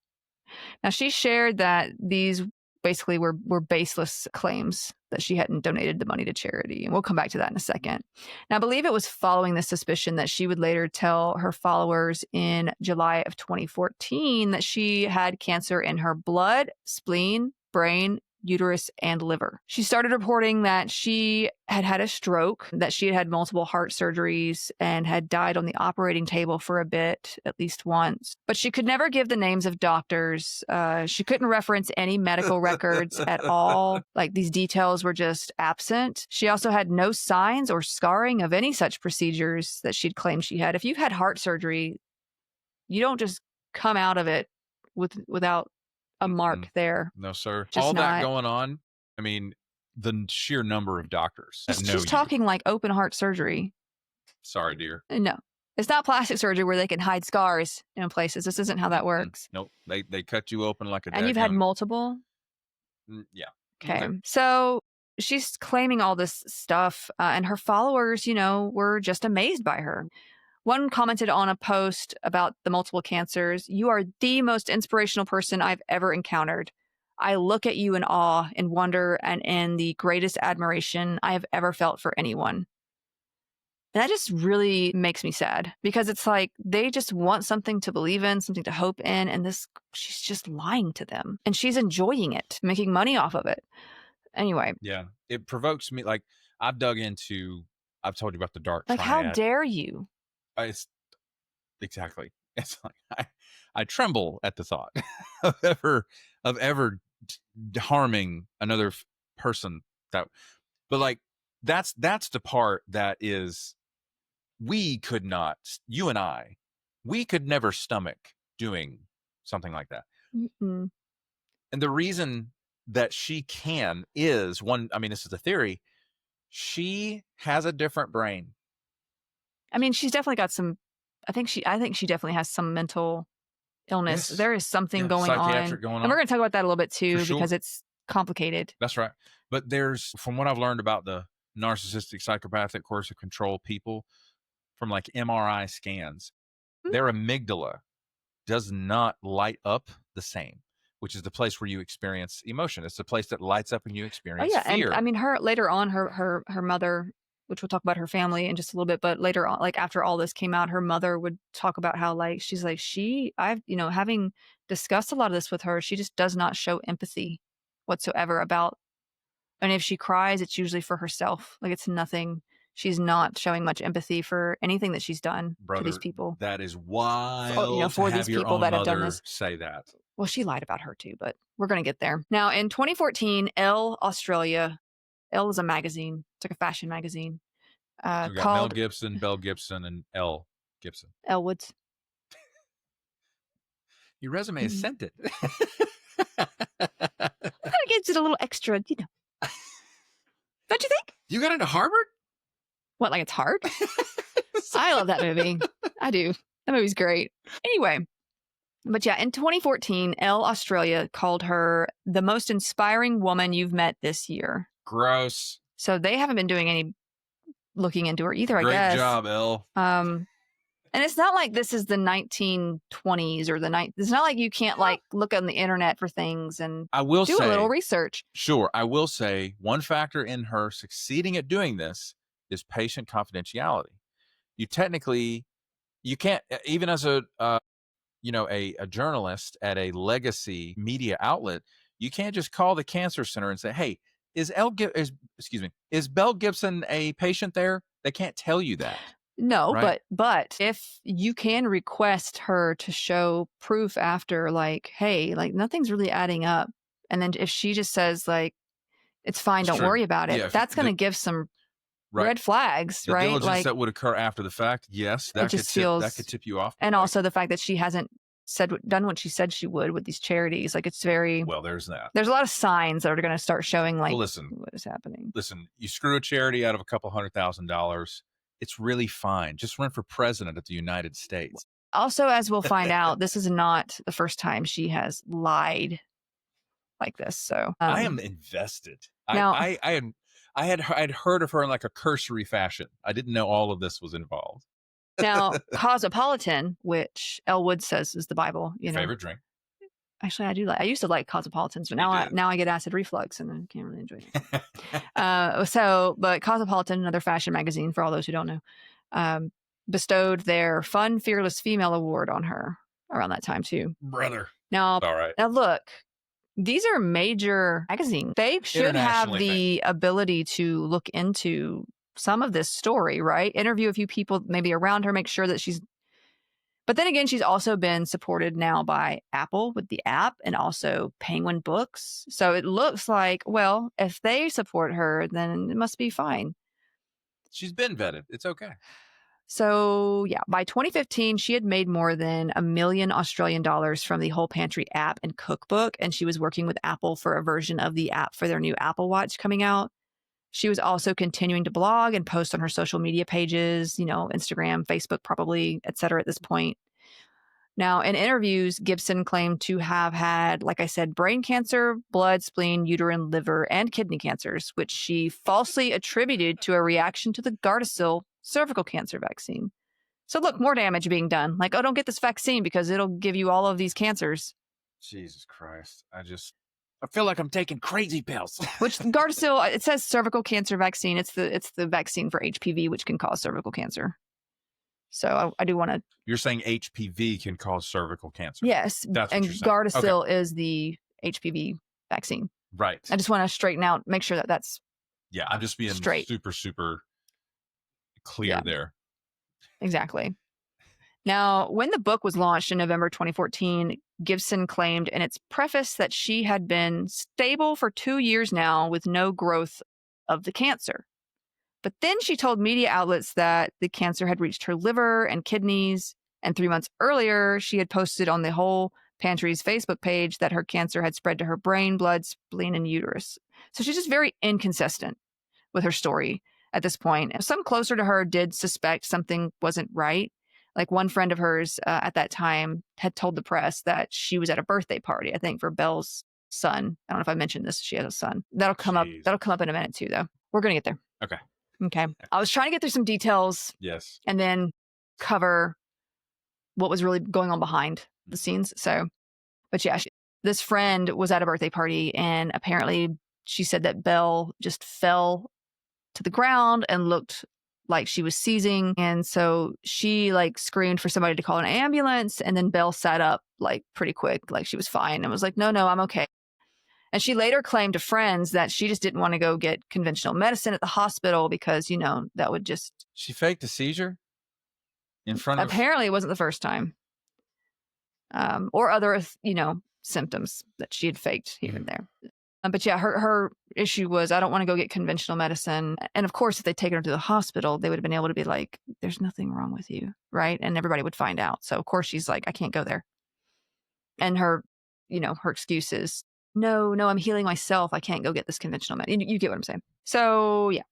now she shared that these basically were baseless claims that she hadn't donated the money to charity. And we'll come back to that in a second. Now, I believe it was following this suspicion that she would later tell her followers in July of 2014 that she had cancer in her blood, spleen, brain, uterus, and liver. She started reporting that she had had a stroke, that she had had multiple heart surgeries, and had died on the operating table for a bit, at least once. But she could never give the names of doctors. She couldn't reference any medical records at all. Like these details were just absent. She also had no signs or scarring of any such procedures that she'd claimed she had. If you've had heart surgery, you don't just come out of it without a mark there. No, sir. Just all that not. going on. I mean, the sheer number of doctors that know She's you. talking like open heart surgery. Sorry, dear. No, it's not plastic surgery where they can hide scars in places. This isn't how that works. Nope. They cut you open like a. And you've had multiple. Yeah. Okay. So she's claiming all this stuff, and her followers, were just amazed by her. One commented on a post about the multiple cancers, "You are the most inspirational person I've ever encountered. I look at you in awe and wonder and in the greatest admiration I have ever felt for anyone." And that just really makes me sad because it's like they just want something to believe in, something to hope in. And she's just lying to them and she's enjoying it, making money off of it. Anyway. Yeah. It provokes me. Like I've told you about the dark Like, triad. how dare you? It's exactly. It's like I tremble at the thought of ever harming another person. But like that's the part that is you and I, we could never stomach doing something like that. Mm-mm. And the reason that she can is one. I mean, this is a theory. She has a different brain. I mean, she's definitely got some. I think she definitely has some mental illness. Yes. There is something going on. And we're going to talk about that a little bit too, sure. because it's complicated. That's right. But from what I've learned about the narcissistic, psychopathic, coercive control people from like MRI scans, their amygdala does not light up the same, which is the place where you experience emotion. It's the place that lights up when you experience fear. And I mean, later on, her mother which we'll talk about her family in just a little bit. But later on, like after all this came out, her mother would talk about how like she's like I've having discussed a lot of this with her, she just does not show empathy whatsoever about. And if she cries, it's usually for herself. Like it's nothing. She's not showing much empathy for anything that she's done to these people. That is wild. For these people that have done this. Say that. Well, she lied about her too, but we're going to get there. Now, in 2014, Elle Australia, Elle is a magazine. It's like a fashion magazine. We got Mel Gibson, Belle Gibson, and Elle Gibson. Elle Woods. Your resume is sent it. That gives it a little extra, Don't you think? You got into Harvard? What, like it's hard? I love that movie. I do. That movie's great. Anyway, but yeah, in 2014, Elle Australia called her the most inspiring woman you've met this year. Gross. So they haven't been doing any looking into her either, I guess. Great job, Elle. And it's not like this is the 1920s or it's not like you can't like look on the internet for things and do a little research. Sure. I will say one factor in her succeeding at doing this is patient confidentiality. You can't, even as a journalist at a legacy media outlet, you can't just call the cancer center and say, hey, is Belle Gibson a patient there? They can't tell you that. No, right? but if you can request her to show proof after, like, hey, like nothing's really adding up. And then if she just says like, it's fine, don't worry about it. That's going to give some red flags, the right? Diligence like that would occur after the fact. Yes. That could tip you off. And also the fact that she hasn't done what she said she would with these charities. Like it's very, well, there's that. There's a lot of signs that are going to start showing like, listen, what is happening. Listen, you screw a charity out of a couple $100,000. It's really fine. Just run for president of the United States. Also, as we'll find out, this is not the first time she has lied like this. So I am invested. Now, I had heard of her in like a cursory fashion. I didn't know all of this was involved. Now, Cosmopolitan, which Elle Woods says is the Bible, favorite drink. Actually, I used to like Cosmopolitans, but now I get acid reflux and I can't really enjoy it. But Cosmopolitan, another fashion magazine for all those who don't know, bestowed their Fun Fearless Female Award on her around that time too. Brother. Now, all right. Now look, these are major magazines. They should have the ability to look into some of this story, right? Interview a few people maybe around her, make sure that she's. But then again, she's also been supported now by Apple with the app and also Penguin Books. So it looks like, well, if they support her, then it must be fine. She's been vetted. It's okay. So yeah, by 2015, she had made more than $1 million Australian dollars from the Whole Pantry app and cookbook. And she was working with Apple for a version of the app for their new Apple Watch coming out. She was also continuing to blog and post on her social media pages, Instagram, Facebook, probably, et cetera, at this point. Now, in interviews, Gibson claimed to have had, like I said, brain cancer, blood, spleen, uterine, liver, and kidney cancers, which she falsely attributed to a reaction to the Gardasil cervical cancer vaccine. So look, more damage being done. Like, oh, don't get this vaccine because it'll give you all of these cancers. Jesus Christ. I feel like I'm taking crazy pills. Which Gardasil, it says cervical cancer vaccine. It's the vaccine for HPV, which can cause cervical cancer. So I do want to. You're saying HPV can cause cervical cancer. Yes. That's and what you're saying. Gardasil is the HPV vaccine. Right. I just want to straighten out, make sure that that's. Yeah. I'm just being straight. super, super clear there. Exactly. Now, when the book was launched in November 2014, Gibson claimed in its preface that she had been stable for 2 years now with no growth of the cancer. But then she told media outlets that the cancer had reached her liver and kidneys. And 3 months earlier, she had posted on the Whole Pantry's Facebook page that her cancer had spread to her brain, blood, spleen, and uterus. So she's just very inconsistent with her story at this point. Some closer to her did suspect something wasn't right. Like one friend of hers at that time had told the press that she was at a birthday party, I think, for Belle's son. I don't know if I mentioned this. She has a son. That'll come up. That'll come up in a minute too, though. We're going to get there. Okay. I was trying to get through some details. Yes. And then cover what was really going on behind the scenes. So, but yeah, this friend was at a birthday party and apparently she said that Belle just fell to the ground and looked like she was seizing. And so she like screamed for somebody to call an ambulance. And then Belle sat up like pretty quick, like she was fine, and was like, no, I'm okay. And she later claimed to friends that she just didn't want to go get conventional medicine at the hospital because, that would just... She faked a seizure in front of... Apparently it wasn't the first time. Or other, symptoms that she had faked here and there. But yeah, her issue was, I don't want to go get conventional medicine. And of course, if they'd taken her to the hospital, they would have been able to be like, there's nothing wrong with you, right? And everybody would find out. So of course she's like, I can't go there. And her excuse is, no, I'm healing myself. I can't go get this conventional medicine. You get what I'm saying. So yeah.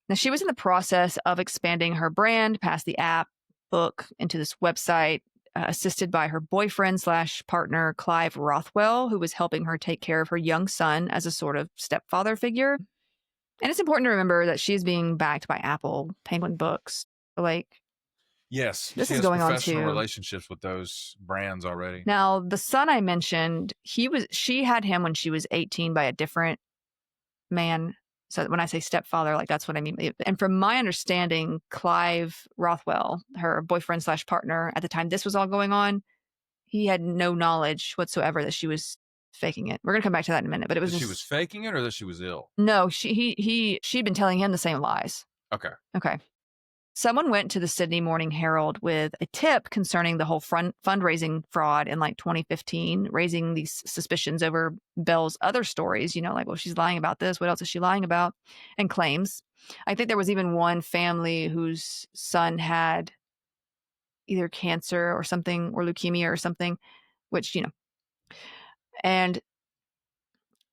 Now she was in the process of expanding her brand past the app, book, into this website, assisted by her boyfriend/partner, Clive Rothwell, who was helping her take care of her young son as a sort of stepfather figure. And it's important to remember that she's being backed by Apple, Penguin Books. Like, yes, this she is has going on professional too. relationships with those brands already. Now, the son I mentioned, she had him when she was 18 by a different man. So when I say stepfather, like that's what I mean. And from my understanding, Clive Rothwell, her boyfriend/partner at the time this was all going on, he had no knowledge whatsoever that she was faking it. We're going to come back to that in a minute, but it was that she was faking it or that she was ill? No, she'd been telling him the same lies. Okay. Someone went to the Sydney Morning Herald with a tip concerning the whole fundraising fraud in like 2015, raising these suspicions over Belle's other stories, like, well, she's lying about this. What else is she lying about? And claims. I think there was even one family whose son had either cancer or something, or leukemia or something, which, and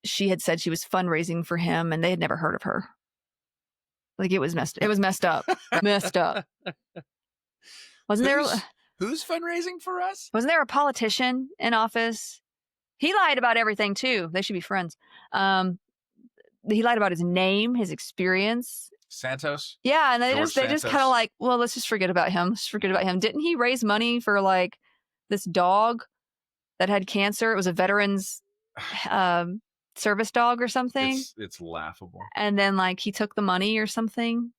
she had said she was fundraising for him and they had never heard of her. Like it was messed up. Messed up. Wasn't there? Who's fundraising for us? Wasn't there a politician in office? He lied about everything too. They should be friends. He lied about his name, his experience. Santos? Yeah, and they just kind of like, well, let's just forget about him. Didn't he raise money for like this dog that had cancer? It was a veteran's service dog or something. It's laughable. And then like he took the money or something.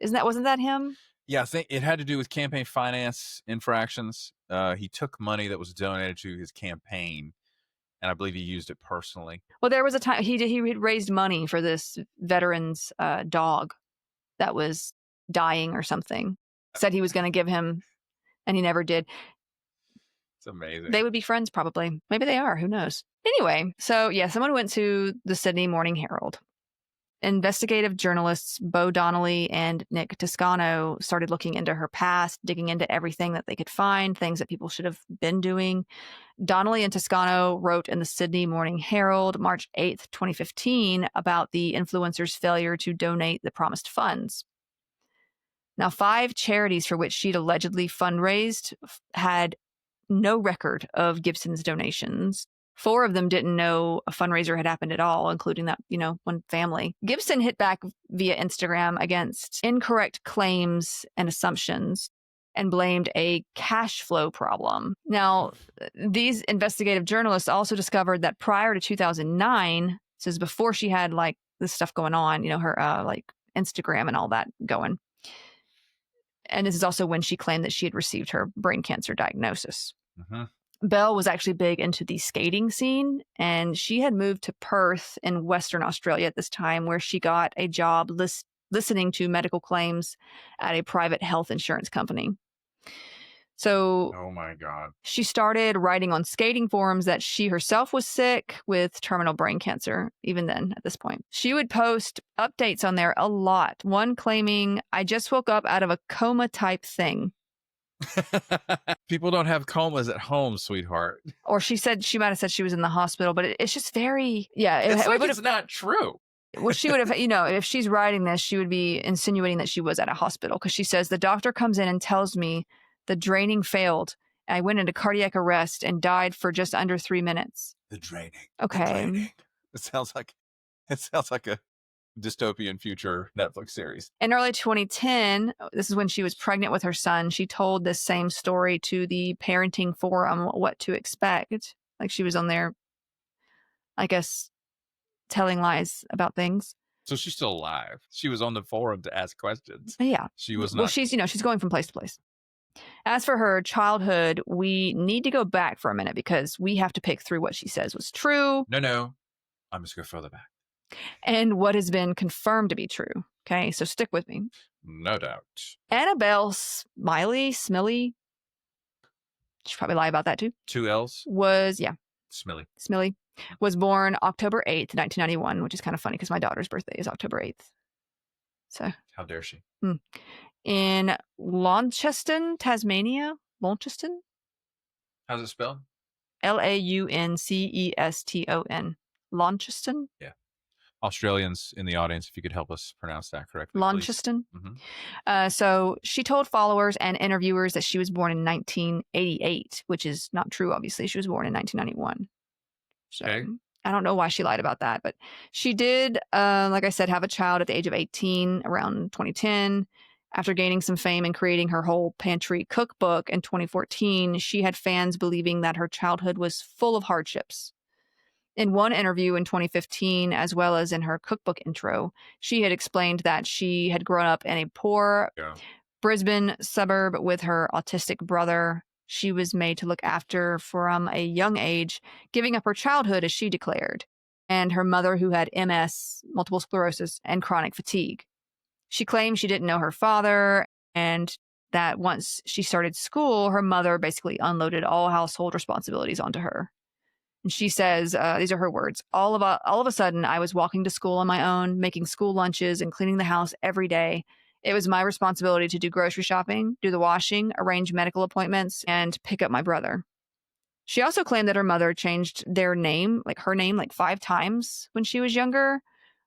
Wasn't that him? Yeah, I think it had to do with campaign finance infractions. He took money that was donated to his campaign, and I believe he used it personally. Well, there was a time he raised money for this veteran's dog that was dying or something. Said he was going to give him, and he never did. It's amazing. They would be friends probably. Maybe they are. Who knows? Anyway, so yeah, someone went to the Sydney Morning Herald. Investigative journalists Bo Donnelly and Nick Toscano started looking into her past, digging into everything that they could find, things that people should have been doing. Donnelly and Toscano wrote in the Sydney Morning Herald, March 8th, 2015, about the influencer's failure to donate the promised funds. Now, 5 charities for which she'd allegedly fundraised had no record of Gibson's donations. 4 of them didn't know a fundraiser had happened at all, including that, one family. Gibson hit back via Instagram against incorrect claims and assumptions and blamed a cash flow problem. Now, these investigative journalists also discovered that prior to 2009, this is before she had like this stuff going on, her like Instagram and all that going. And this is also when she claimed that she had received her brain cancer diagnosis. Mm-hmm. Belle was actually big into the skating scene, and she had moved to Perth in Western Australia at this time, where she got a job listening to medical claims at a private health insurance company. So, oh my God, she started writing on skating forums that she herself was sick with terminal brain cancer. Even then, at this point, she would post updates on there a lot. One claiming, "I just woke up out of a coma type thing." People don't have comas at home, sweetheart. Or she might have said she was in the hospital, but it's just very, yeah. It's not true. Well, she would have, if she's writing this, she would be insinuating that she was at a hospital, because she says, "The doctor comes in and tells me the draining failed. I went into cardiac arrest and died for just under 3 minutes." The draining. Okay. The draining. It sounds like a dystopian future Netflix series. In early 2010, this is when she was pregnant with her son, she told this same story to the parenting forum, What to Expect. Like she was on there, I guess, telling lies about things. So she's still alive. She was on the forum to ask questions. Yeah. She was Well, not. she's going from place to place. As for her childhood, we need to go back for a minute because we have to pick through what she says was true. No. I'm just going to further back. And what has been confirmed to be true. Okay, so stick with me. No doubt. Annabelle Smiley, should probably lie about that too. 2 L's? Smiley, was born October 8th, 1991, which is kind of funny because my daughter's birthday is October 8th. So. How dare she? In Launceston, Tasmania. Launceston? How's it spelled? Launceston. Launceston? Yeah. Australians in the audience, if you could help us pronounce that correctly. Launceston. Mm-hmm. So she told followers and interviewers that she was born in 1988, which is not true, obviously. She was born in 1991. So Okay. I don't know why she lied about that, but she did, like I said, have a child at the age of 18 around 2010. After gaining some fame and creating her whole pantry cookbook in 2014, she had fans believing that her childhood was full of hardships. In one interview in 2015, as well as in her cookbook intro, she had explained that she had grown up in a poor Brisbane suburb with her autistic brother. She was made to look after from a young age, giving up her childhood, as she declared, and her mother, who had MS, multiple sclerosis, and chronic fatigue. She claimed she didn't know her father, and that once she started school, her mother basically unloaded all household responsibilities onto her. And she says, these are her words, all of a sudden, I was walking to school on my own, making school lunches and cleaning the house every day. It was my responsibility to do grocery shopping, do the washing, arrange medical appointments, and pick up my brother. She also claimed that her mother changed her name 5 times when she was younger,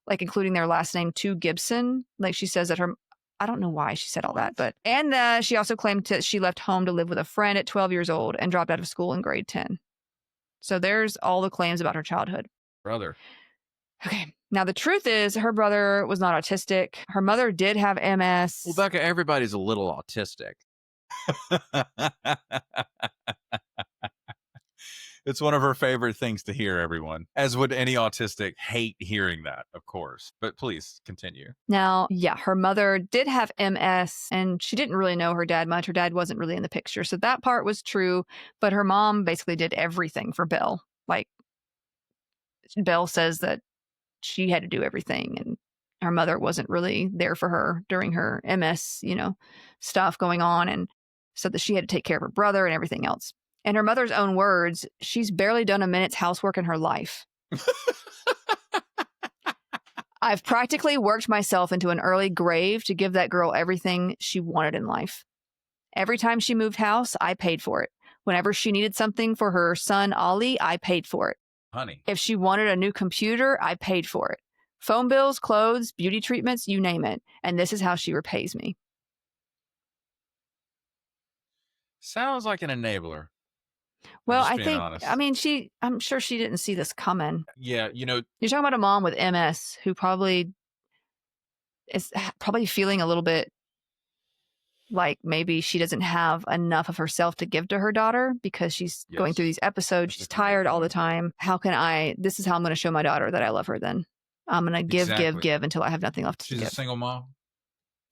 like including their last name to Gibson. Like she says that I don't know why she said all that, and she also claimed that she left home to live with a friend at 12 years old and dropped out of school in grade 10. So there's all the claims about her childhood. Brother. Okay. Now, the truth is her brother was not autistic. Her mother did have MS. Well, Becca, everybody's a little autistic. It's one of her favorite things to hear, everyone. As would any autistic hate hearing that, of course. But please continue. Now, yeah, her mother did have MS, and she didn't really know her dad much. Her dad wasn't really in the picture. So that part was true. But her mom basically did everything for Belle. Like, Belle says that she had to do everything, and her mother wasn't really there for her during her MS, stuff going on. And so that she had to take care of her brother and everything else. In her mother's own words, she's barely done a minute's housework in her life. I've practically worked myself into an early grave to give that girl everything she wanted in life. Every time she moved house, I paid for it. Whenever she needed something for her son, Ollie, I paid for it. Honey. If she wanted a new computer, I paid for it. Phone bills, clothes, beauty treatments, you name it. And this is how she repays me. Sounds like an enabler. Well, I'm sure she didn't see this coming. Yeah, You're talking about a mom with MS who probably is feeling a little bit like maybe she doesn't have enough of herself to give to her daughter because she's going through these episodes. She's tired all the time. This is how I'm going to show my daughter that I love her then. I'm going to give until I have nothing left to give. She's a single mom?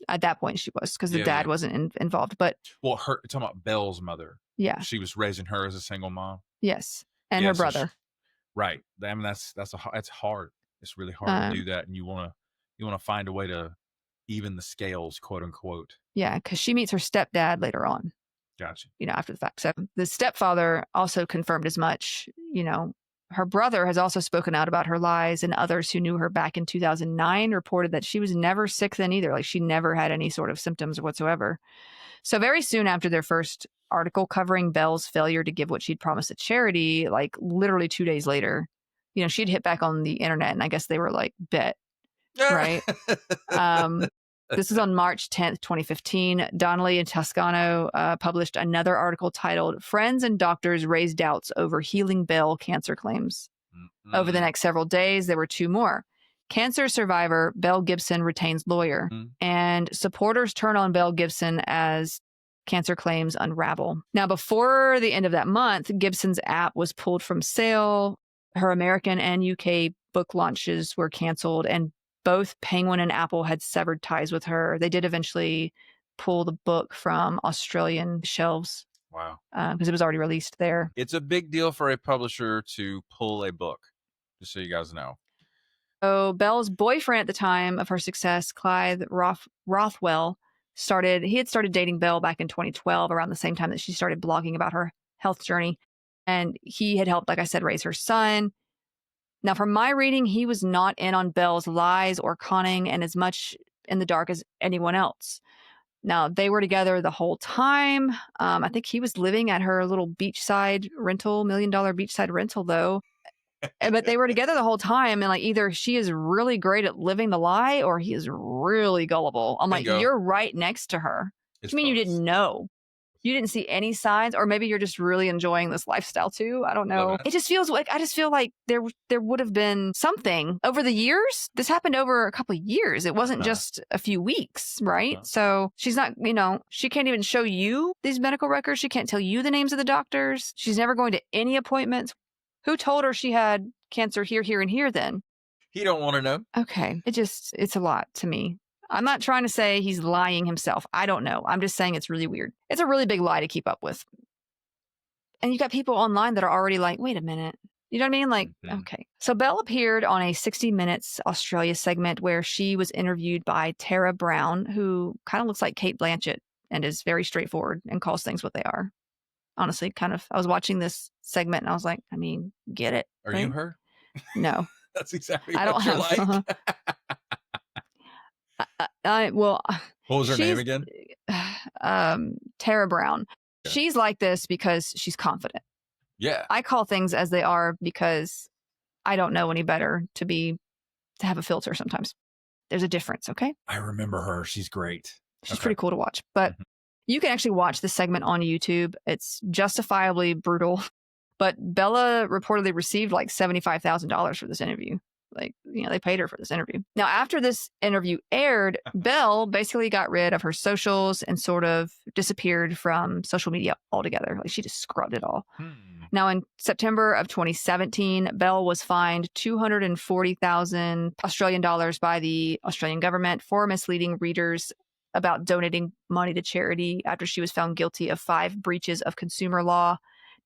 At that point she was, because the dad wasn't involved. But talking about Belle's mother. Yeah. She was raising her as a single mom. Yes. And her brother. Right. I mean, that's hard. It's really hard to do that. And you want to find a way to even the scales, quote unquote. Yeah. Because she meets her stepdad later on. Gotcha. After the fact. So the stepfather also confirmed as much. Her brother has also spoken out about her lies, and others who knew her back in 2009 reported that she was never sick then either. Like, she never had any sort of symptoms whatsoever. So very soon after their first article covering Belle's failure to give what she'd promised to charity, like literally 2 days later, she'd hit back on the internet, and I guess they were like, bet, right? This is on March 10th, 2015. Donnelly and Toscano published another article titled "Friends and Doctors Raise Doubts Over Healing Belle Cancer Claims." Mm-hmm. Over the next several days, there were 2 more. Cancer survivor Belle Gibson retains lawyer, and supporters turn on Belle Gibson as cancer claims unravel. Now, before the end of that month, Gibson's app was pulled from sale. Her American and UK book launches were canceled, and both Penguin and Apple had severed ties with her. They did eventually pull the book from Australian shelves. Wow. Because it was already released there. It's a big deal for a publisher to pull a book, just so you guys know. So Belle's boyfriend at the time of her success, Clyde Rothwell, he had started dating Belle back in 2012, around the same time that she started blogging about her health journey. And he had helped, like I said, raise her son. Now, from my reading, he was not in on Belle's lies or conning and as much in the dark as anyone else. Now, they were together the whole time. I think he was living at her little beachside rental, $1 million beachside rental, though. But they were together the whole time. And like, either she is really great at living the lie or he is really gullible. I'm Bingo. like, you're right next to her. It's You mean you both. didn't know? You didn't see any signs, or maybe you're just really enjoying this lifestyle too. I don't know. It just feels like, I just feel like there would have been something over the years. This happened over a couple of years. It wasn't just a few weeks, right? So she's not, she can't even show you these medical records. She can't tell you the names of the doctors. She's never going to any appointments. Who told her she had cancer here, here, and here then? He don't want to know. Okay. It's a lot to me. I'm not trying to say he's lying himself. I don't know. I'm just saying it's really weird. It's a really big lie to keep up with. And you got people online that are already like, wait a minute. You know what I mean? Like, okay. So Belle appeared on a 60 Minutes Australia segment where she was interviewed by Tara Brown, who kind of looks like Cate Blanchett and is very straightforward and calls things what they are. Honestly, I was watching this segment and I was like, I mean, get it. Are you her? No. That's exactly I what don't you're have, like. what was her name again? Tara Brown. Yeah. She's like this because she's confident. Yeah. I call things as they are because I don't know any better to have a filter sometimes. There's a difference, okay? I remember her. She's great. She's pretty cool to watch. But you can actually watch the segment on YouTube. It's justifiably brutal. But Bella reportedly received like $75,000 for this interview. Like, they paid her for this interview. Now, after this interview aired, Belle basically got rid of her socials and sort of disappeared from social media altogether. Like, she just scrubbed it all. Now, in September of 2017, Belle was fined 240,000 Australian dollars by the Australian government for misleading readers about donating money to charity after she was found guilty of 5 breaches of consumer law.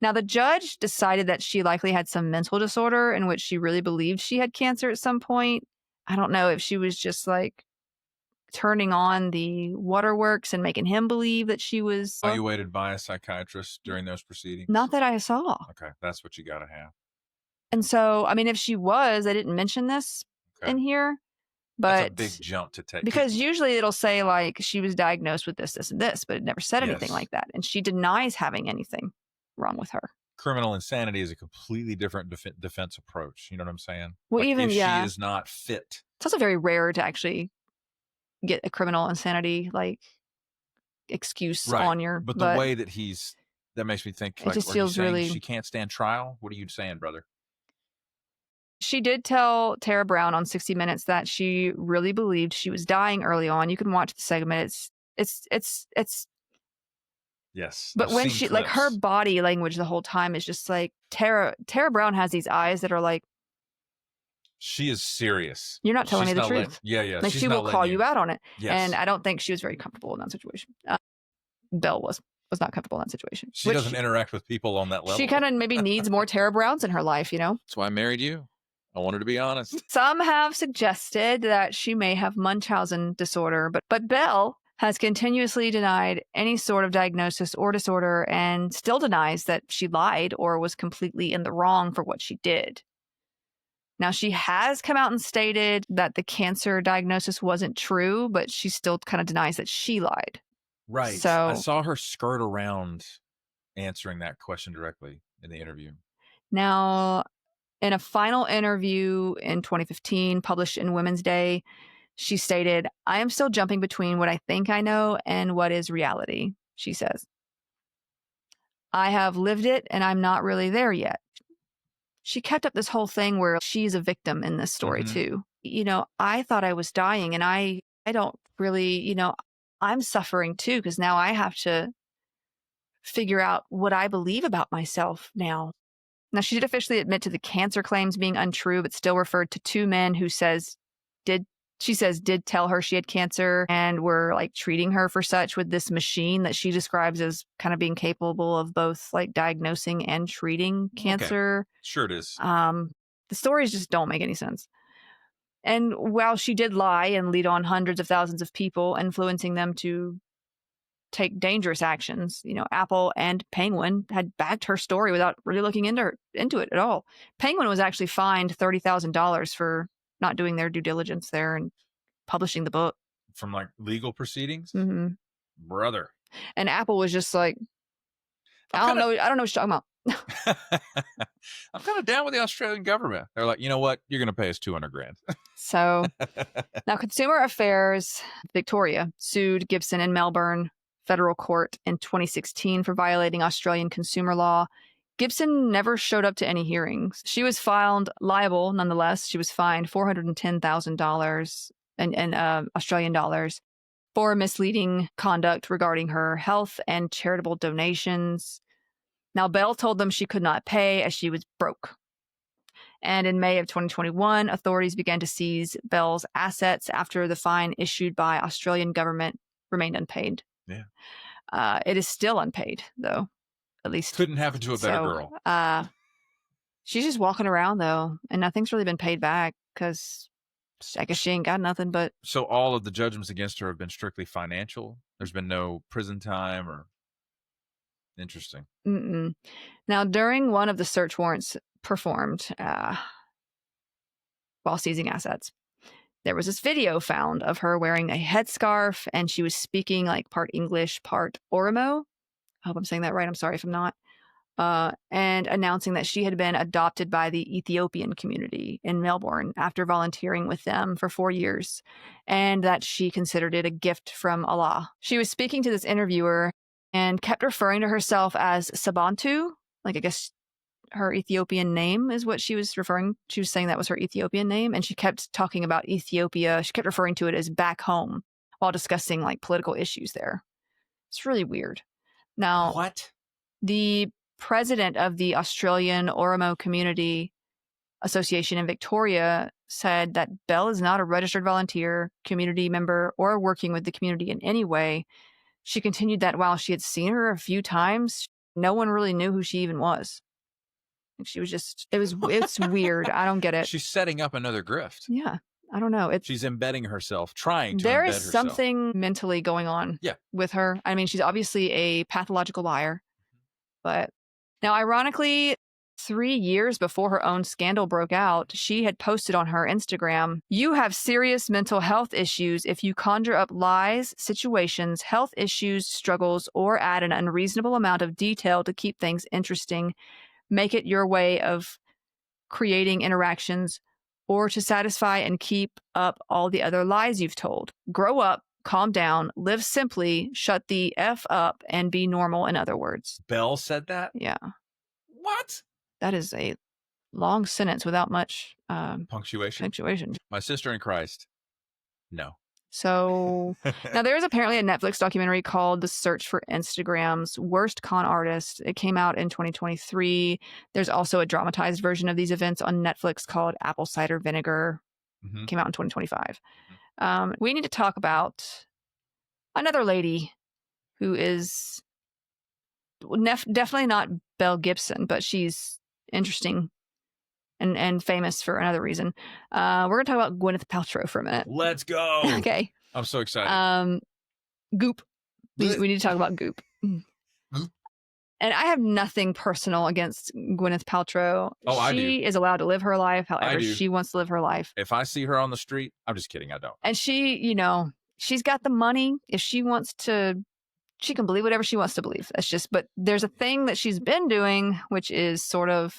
Now, the judge decided that she likely had some mental disorder in which she really believed she had cancer at some point. I don't know if she was just like turning on the waterworks and making him believe that she was evaluated by a psychiatrist during those proceedings. Not that I saw. Okay, that's what you got to have. And so, I mean, if she was, I didn't mention this in here, but that's a big jump to take. Because usually it'll say like she was diagnosed with this, this, and this, but it never said anything like that. And she denies having anything wrong with her. Criminal insanity is a completely different defense approach. You know what I'm saying? Well, like even if she is not fit. It's also very rare to actually get a criminal insanity like excuse on your. But the way that that makes me think. It just feels really. She can't stand trial. What are you saying, brother? She did tell Tara Brown on 60 Minutes that she really believed she was dying early on. You can watch the segment. It's. Yes. But when she, like, her body language the whole time is just like, Tara Brown has these eyes that are like, she is serious. You're not telling me the truth. Yeah. Like, she will call you out on it. Yes. And I don't think she was very comfortable in that situation. Belle was not comfortable in that situation. She doesn't interact with people on that level. She kind of maybe needs more Tara Browns in her life, That's why I married you. I wanted to be honest. Some have suggested that she may have Munchausen disorder, but Belle has continuously denied any sort of diagnosis or disorder and still denies that she lied or was completely in the wrong for what she did. Now, she has come out and stated that the cancer diagnosis wasn't true, but she still kind of denies that she lied. Right. So I saw her skirt around answering that question directly in the interview. Now, in a final interview in 2015, published in Women's Day, she stated, "I am still jumping between what I think I know and what is reality," she says. "I have lived it and I'm not really there yet." She kept up this whole thing where she's a victim in this story too. I thought I was dying and I don't really, I'm suffering too because now I have to figure out what I believe about myself now. Now, she did officially admit to the cancer claims being untrue, but still referred to 2 men who says did she says did tell her she had cancer and were like treating her for such with this machine that she describes as kind of being capable of both like diagnosing and treating cancer. Sure it is. The stories just don't make any sense. And while she did lie and lead on hundreds of thousands of people, influencing them to take dangerous actions, Apple and Penguin had backed her story without really looking into it at all. Penguin was actually fined $30,000 for not doing their due diligence there and publishing the book. From like legal proceedings? Mm-hmm. Brother. And Apple was just like, I don't know what you're talking about. I'm kind of down with the Australian government. They're like, you know what? You're going to pay us $200,000. So now Consumer Affairs Victoria sued Gibson in Melbourne federal court in 2016 for violating Australian consumer law. Gibson never showed up to any hearings. She was found liable nonetheless. She was fined $410,000 in Australian dollars for misleading conduct regarding her health and charitable donations. Now, Belle told them she could not pay as she was broke. And in May of 2021, authorities began to seize Belle's assets after the fine issued by Australian government remained unpaid. Yeah. It is still unpaid, though. At least couldn't happen to a better girl. She's just walking around though, and nothing's really been paid back because I guess she ain't got nothing. But so all of the judgments against her have been strictly financial. There's been no prison time or interesting. Mm-mm. Now, during one of the search warrants performed while seizing assets, there was this video found of her wearing a headscarf, and she was speaking like part English, part Oromo. I hope I'm saying that right. I'm sorry if I'm not. And announcing that she had been adopted by the Ethiopian community in Melbourne after volunteering with them for 4 years, and that she considered it a gift from Allah. She was speaking to this interviewer and kept referring to herself as Sabantu. Like, I guess her Ethiopian name is what she was referring. She was saying that was her Ethiopian name, and she kept talking about Ethiopia. She kept referring to it as back home while discussing like political issues there. It's really weird. Now, what? The president of the Australian Oromo Community Association in Victoria said that Belle is not a registered volunteer, community member, or working with the community in any way. She continued that while she had seen her a few times, no one really knew who she even was. She was just, it's weird. I don't get it. She's setting up another grift. Yeah. I don't know. She's embedding herself, trying to There embed is herself. something mentally going on with her. I mean, she's obviously a pathological liar. But now, ironically, 3 years before her own scandal broke out, she had posted on her Instagram, "You have serious mental health issues if you conjure up lies, situations, health issues, struggles, or add an unreasonable amount of detail to keep things interesting. Make it your way of creating interactions or to satisfy and keep up all the other lies you've told. Grow up, calm down, live simply, shut the F up, and be normal, in other words." Belle said that? Yeah. What? That is a long sentence without much punctuation. My sister in Christ. No. So now there's apparently a Netflix documentary called The Search for Instagram's Worst Con Artist. It came out in 2023. There's also a dramatized version of these events on Netflix called Apple Cider Vinegar. Mm-hmm. Came out in 2025. We need to talk about another lady who is definitely not Belle Gibson, but she's interesting and famous for another reason. We're going to talk about Gwyneth Paltrow for a minute. Let's go. Okay. I'm so excited. Goop. We need to talk about Goop. Goop. And I have nothing personal against Gwyneth Paltrow. Oh, I do. She is allowed to live her life however she wants to live her life. If I see her on the street, I'm just kidding. I don't. And she, she's got the money. If she wants to, she can believe whatever she wants to believe. That's just, but there's a thing that she's been doing, which is sort of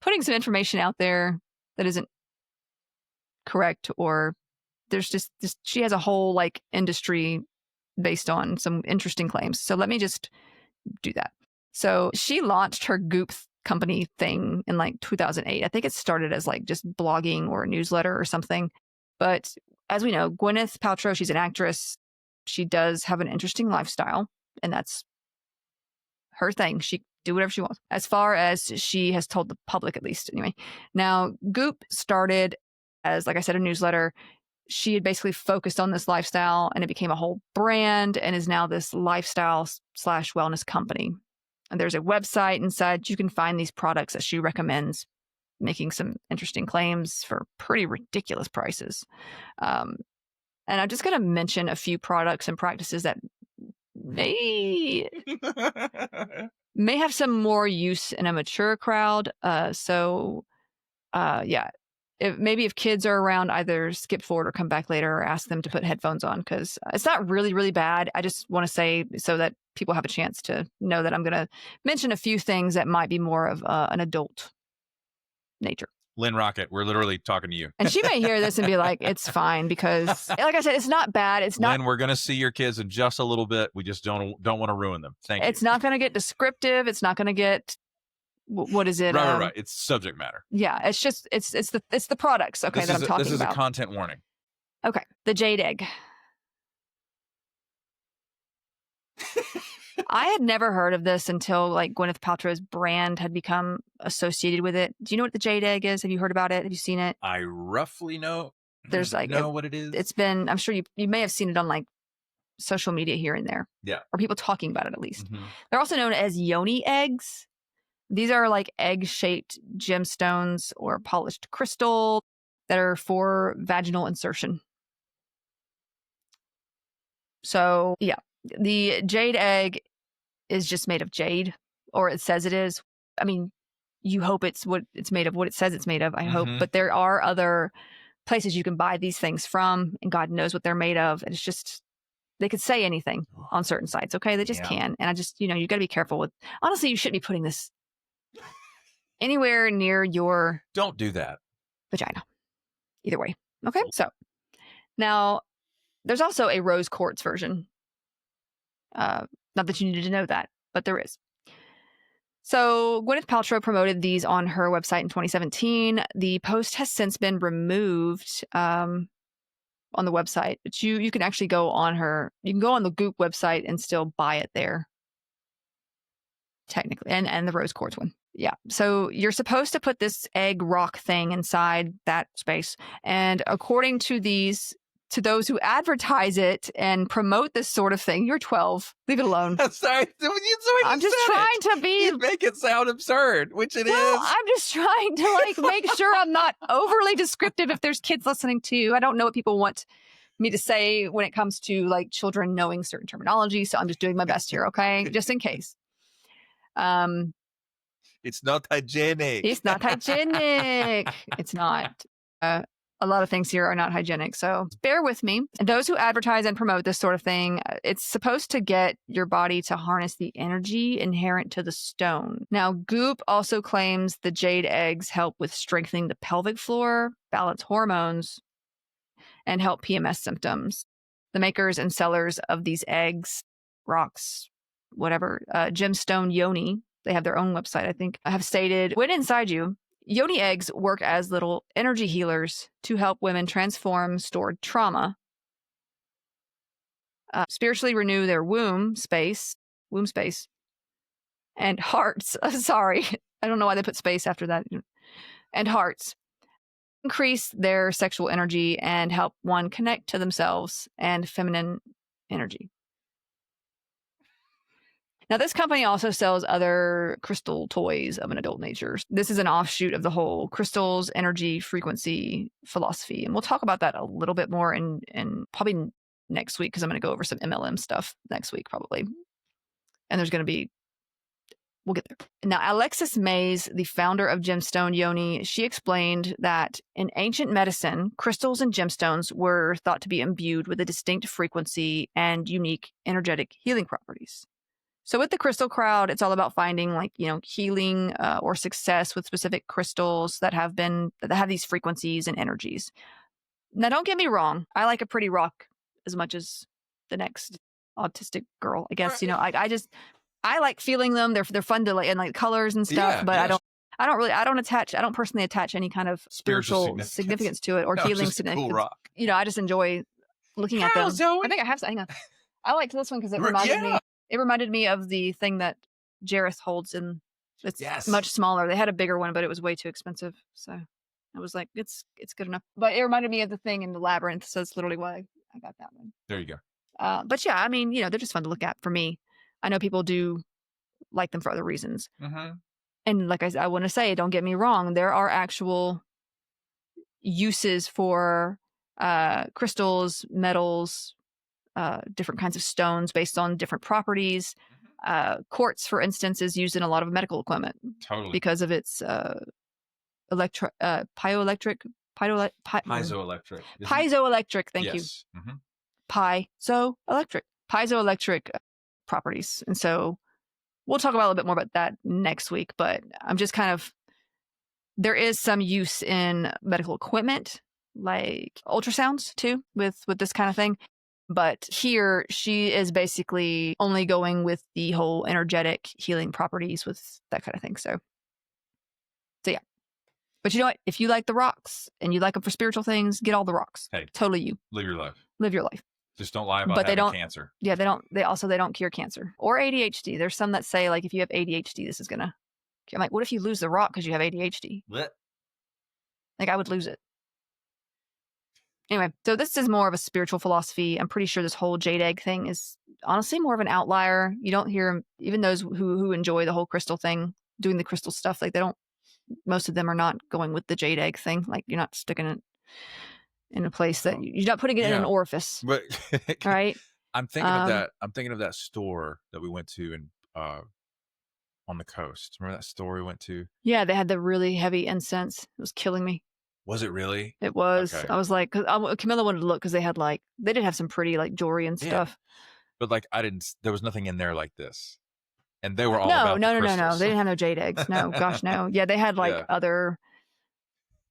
putting some information out there that isn't correct, or there's just she has a whole like industry based on some interesting claims. So let me just do that. So she launched her Goop company thing in like 2008. I think it started as like just blogging or a newsletter or something. But as we know, Gwyneth Paltrow, she's an actress. She does have an interesting lifestyle, and that's her thing. She do whatever she wants, as far as she has told the public, at least anyway. Now, Goop started as, like I said, a newsletter. she had basically focused on this lifestyle, and it became a whole brand and is now this lifestyle/wellness company. And there's a website inside. You can find these products that she recommends, making some interesting claims for pretty ridiculous prices. And I'm just going to mention a few products and practices that may have some more use in a mature crowd. If kids are around, either skip forward or come back later, or ask them to put headphones on, because it's not really, really bad. I just want to say, so that people have a chance to know, that I'm going to mention a few things that might be more of an adult nature. Lynn Rocket, we're literally talking to you. And she may hear this and be like, it's fine, because like I said, it's not bad. It's not. Lynn, we're going to see your kids in just a little bit. We just don't want to ruin them. Thank you. It's not going to get descriptive. It's not going to get, what is it? Right. It's subject matter. Yeah. It's just, it's the products. Okay. I'm talking about. This is a content warning. Okay. The Jade egg. I had never heard of this until like Gwyneth Paltrow's brand had become associated with it. Do you know what the Jade egg is? Have you heard about it? Have you seen it? I roughly know. There's like know what it is. It's been, I'm sure you may have seen it on like social media here and there. Yeah. Or people talking about it at least. Mm-hmm. They're also known as yoni eggs. These are like egg-shaped gemstones or polished crystal that are for vaginal insertion. So yeah, the jade egg is just made of jade, or it says it is. I mean, you hope it's what it's made of, what it says it's made of, I hope. But there are other places you can buy these things from, and God knows what they're made of. And it's just, they could say anything on certain sites. Okay. They just can. And I just, you got to be careful with, honestly, you shouldn't be putting this anywhere near your. Don't do that. Vagina. Either way. Okay. So now there's also a rose quartz version. Not that you need to know that, but there is. So Gwyneth Paltrow promoted these on her website in 2017. The post has since been removed on the website, but you can actually go on you can go on the Goop website and still buy it there. Technically, and the rose quartz one. Yeah. So you're supposed to put this egg rock thing inside that space. And according to to those who advertise it and promote this sort of thing, you're 12. Leave it alone. Sorry. I'm just trying to be. You make it sound absurd, which it is. I'm just trying to make sure I'm not overly descriptive if there's kids listening too. I don't know what people want me to say when it comes to children knowing certain terminology. So I'm just doing my best here. Okay. Just in case. It's not hygienic. It's not hygienic. It's not. A lot of things here are not hygienic. So bear with me. And those who advertise and promote this sort of thing, it's supposed to get your body to harness the energy inherent to the stone. Now, Goop also claims the jade eggs help with strengthening the pelvic floor, balance hormones, and help PMS symptoms. The makers and sellers of these eggs, rocks, whatever, gemstone yoni, they have their own website, I think, have stated, when inside you, yoni eggs work as little energy healers to help women transform stored trauma, spiritually renew their womb space, and hearts. Sorry, I don't know why they put space after that. And hearts. Increase their sexual energy and help one connect to themselves and feminine energy. Now, this company also sells other crystal toys of an adult nature. This is an offshoot of the whole crystals, energy, frequency philosophy. And we'll talk about that a little bit more in probably next week, because I'm going to go over some MLM stuff next week, probably. And there's going to be, we'll get there. Now, Alexis Mays, the founder of Gemstone Yoni, she explained that in ancient medicine, crystals and gemstones were thought to be imbued with a distinct frequency and unique energetic healing properties. So with the crystal crowd, it's all about finding healing or success with specific crystals that have these frequencies and energies. Now, don't get me wrong. I like a pretty rock as much as the next autistic girl, I guess. I like feeling them. They're fun to and colors and stuff, but yeah. I don't personally attach any kind of spiritual significance to it or healing significance. Cool rock. I just enjoy looking at them. Zoe? I think I have. Hang on. I liked this one because it reminded me. It reminded me of the thing that Jareth holds, and it's much smaller. They had a bigger one, but it was way too expensive. So I was like, it's good enough. But it reminded me of the thing in the Labyrinth, so it's literally why I got that one. There you go. But yeah, I mean, they're just fun to look at for me. I know people do like them for other reasons. Mm-hmm. And like I want to say, don't get me wrong, there are actual uses for crystals, metals, different kinds of stones based on different properties. Quartz, for instance, is used in a lot of medical equipment. Totally. Because of its piezoelectric. Thank you. Mm-hmm. Piezoelectric properties. And so we'll talk about a little bit more about that next week, but I'm just there is some use in medical equipment, like ultrasounds too, with this kind of thing. But here she is basically only going with the whole energetic healing properties with that kind of thing. So yeah. But you know what? If you like the rocks and you like them for spiritual things, get all the rocks. Hey, totally you. Live your life. Live your life. Just don't lie about having cancer. Yeah, they don't. They don't cure cancer or ADHD. There's some that say like if you have ADHD, this is gonna. I'm like, what if you lose the rock because you have ADHD? What? Like I would lose it. Anyway, so this is more of a spiritual philosophy. I'm pretty sure this whole jade egg thing is honestly more of an outlier. You don't hear even those who enjoy the whole crystal thing, doing the crystal stuff. Like they don't. Most of them are not going with the jade egg thing. Like you're not sticking it in a place that you're not putting it in an orifice. But right. I'm thinking of that. I'm thinking of that store that we went to in on the coast. Remember that store we went to? Yeah, they had the really heavy incense. It was killing me. Was it really? It was. Okay. I was like, Camilla wanted to look because they did have some pretty like jewelry and stuff. But like there was nothing in there like this. And they were all no. They didn't have no jade eggs. No, gosh, no. Yeah, they had like other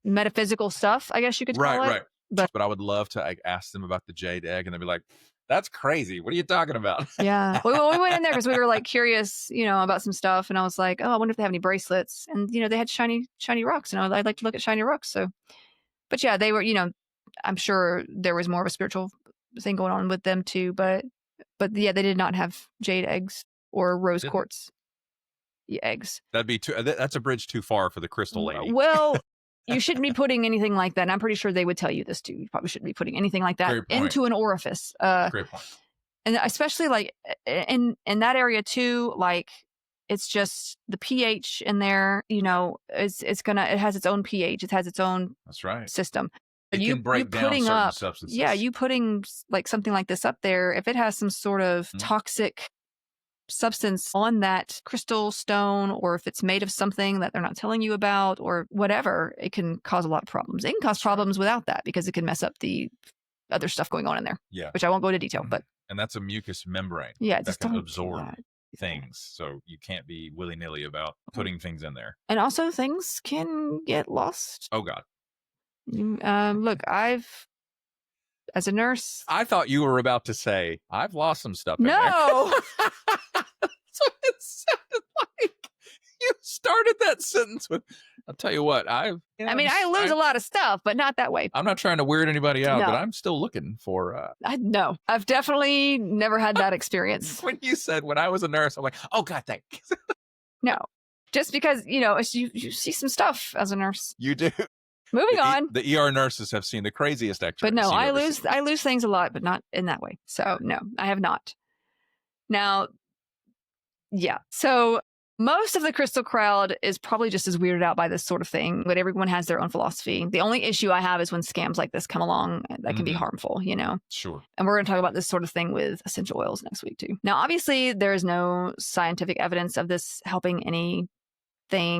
metaphysical stuff, I guess you could call it. Right. But I would love to ask them about the jade egg, and they'd be like, "That's crazy. What are you talking about?" Yeah, we went in there because we were like curious, about some stuff, and I was like, "Oh, I wonder if they have any bracelets." And they had shiny rocks, and I'd like to look at shiny rocks. So, but yeah, they were, I'm sure there was more of a spiritual thing going on with them too. But yeah, they did not have jade eggs or rose quartz eggs. That'd be that's a bridge too far for the crystal lady. Well. You shouldn't be putting anything like that. And I'm pretty sure they would tell you this too. You probably shouldn't be putting anything like that into an orifice. Great point. And especially like in that area too, like it's just the pH in there, it has its own pH. It has its own system. It can break down certain substances. Yeah, you putting like something like this up there, if it has some sort of toxic substance on that crystal stone, or if it's made of something that they're not telling you about or whatever, it can cause a lot of problems. It can cause problems without that because it can mess up the other stuff going on in there. Yeah. Which I won't go into detail, but. And that's a mucus membrane. Yeah. That can absorb things. So you can't be willy-nilly about putting things in there. And also things can get lost. Oh God. Look, as a nurse. I thought you were about to say, I've lost some stuff. No. That's what it sounded like. You started that sentence with, I'll tell you what, I lose a lot of stuff, but not that way. I'm not trying to weird anybody out, but I'm still looking for. No, I've definitely never had that experience. When you said, when I was a nurse, I'm like, oh God, thanks. No, just because, you see some stuff as a nurse. You do. Moving on. The ER nurses have seen the craziest X-rays. But no, I lose things a lot, but not in that way. So no, I have not. Now, yeah. So most of the crystal crowd is probably just as weirded out by this sort of thing, but everyone has their own philosophy. The only issue I have is when scams like this come along that can be harmful, Sure. And we're going to talk about this sort of thing with essential oils next week too. Now, obviously, there is no scientific evidence of this helping anything,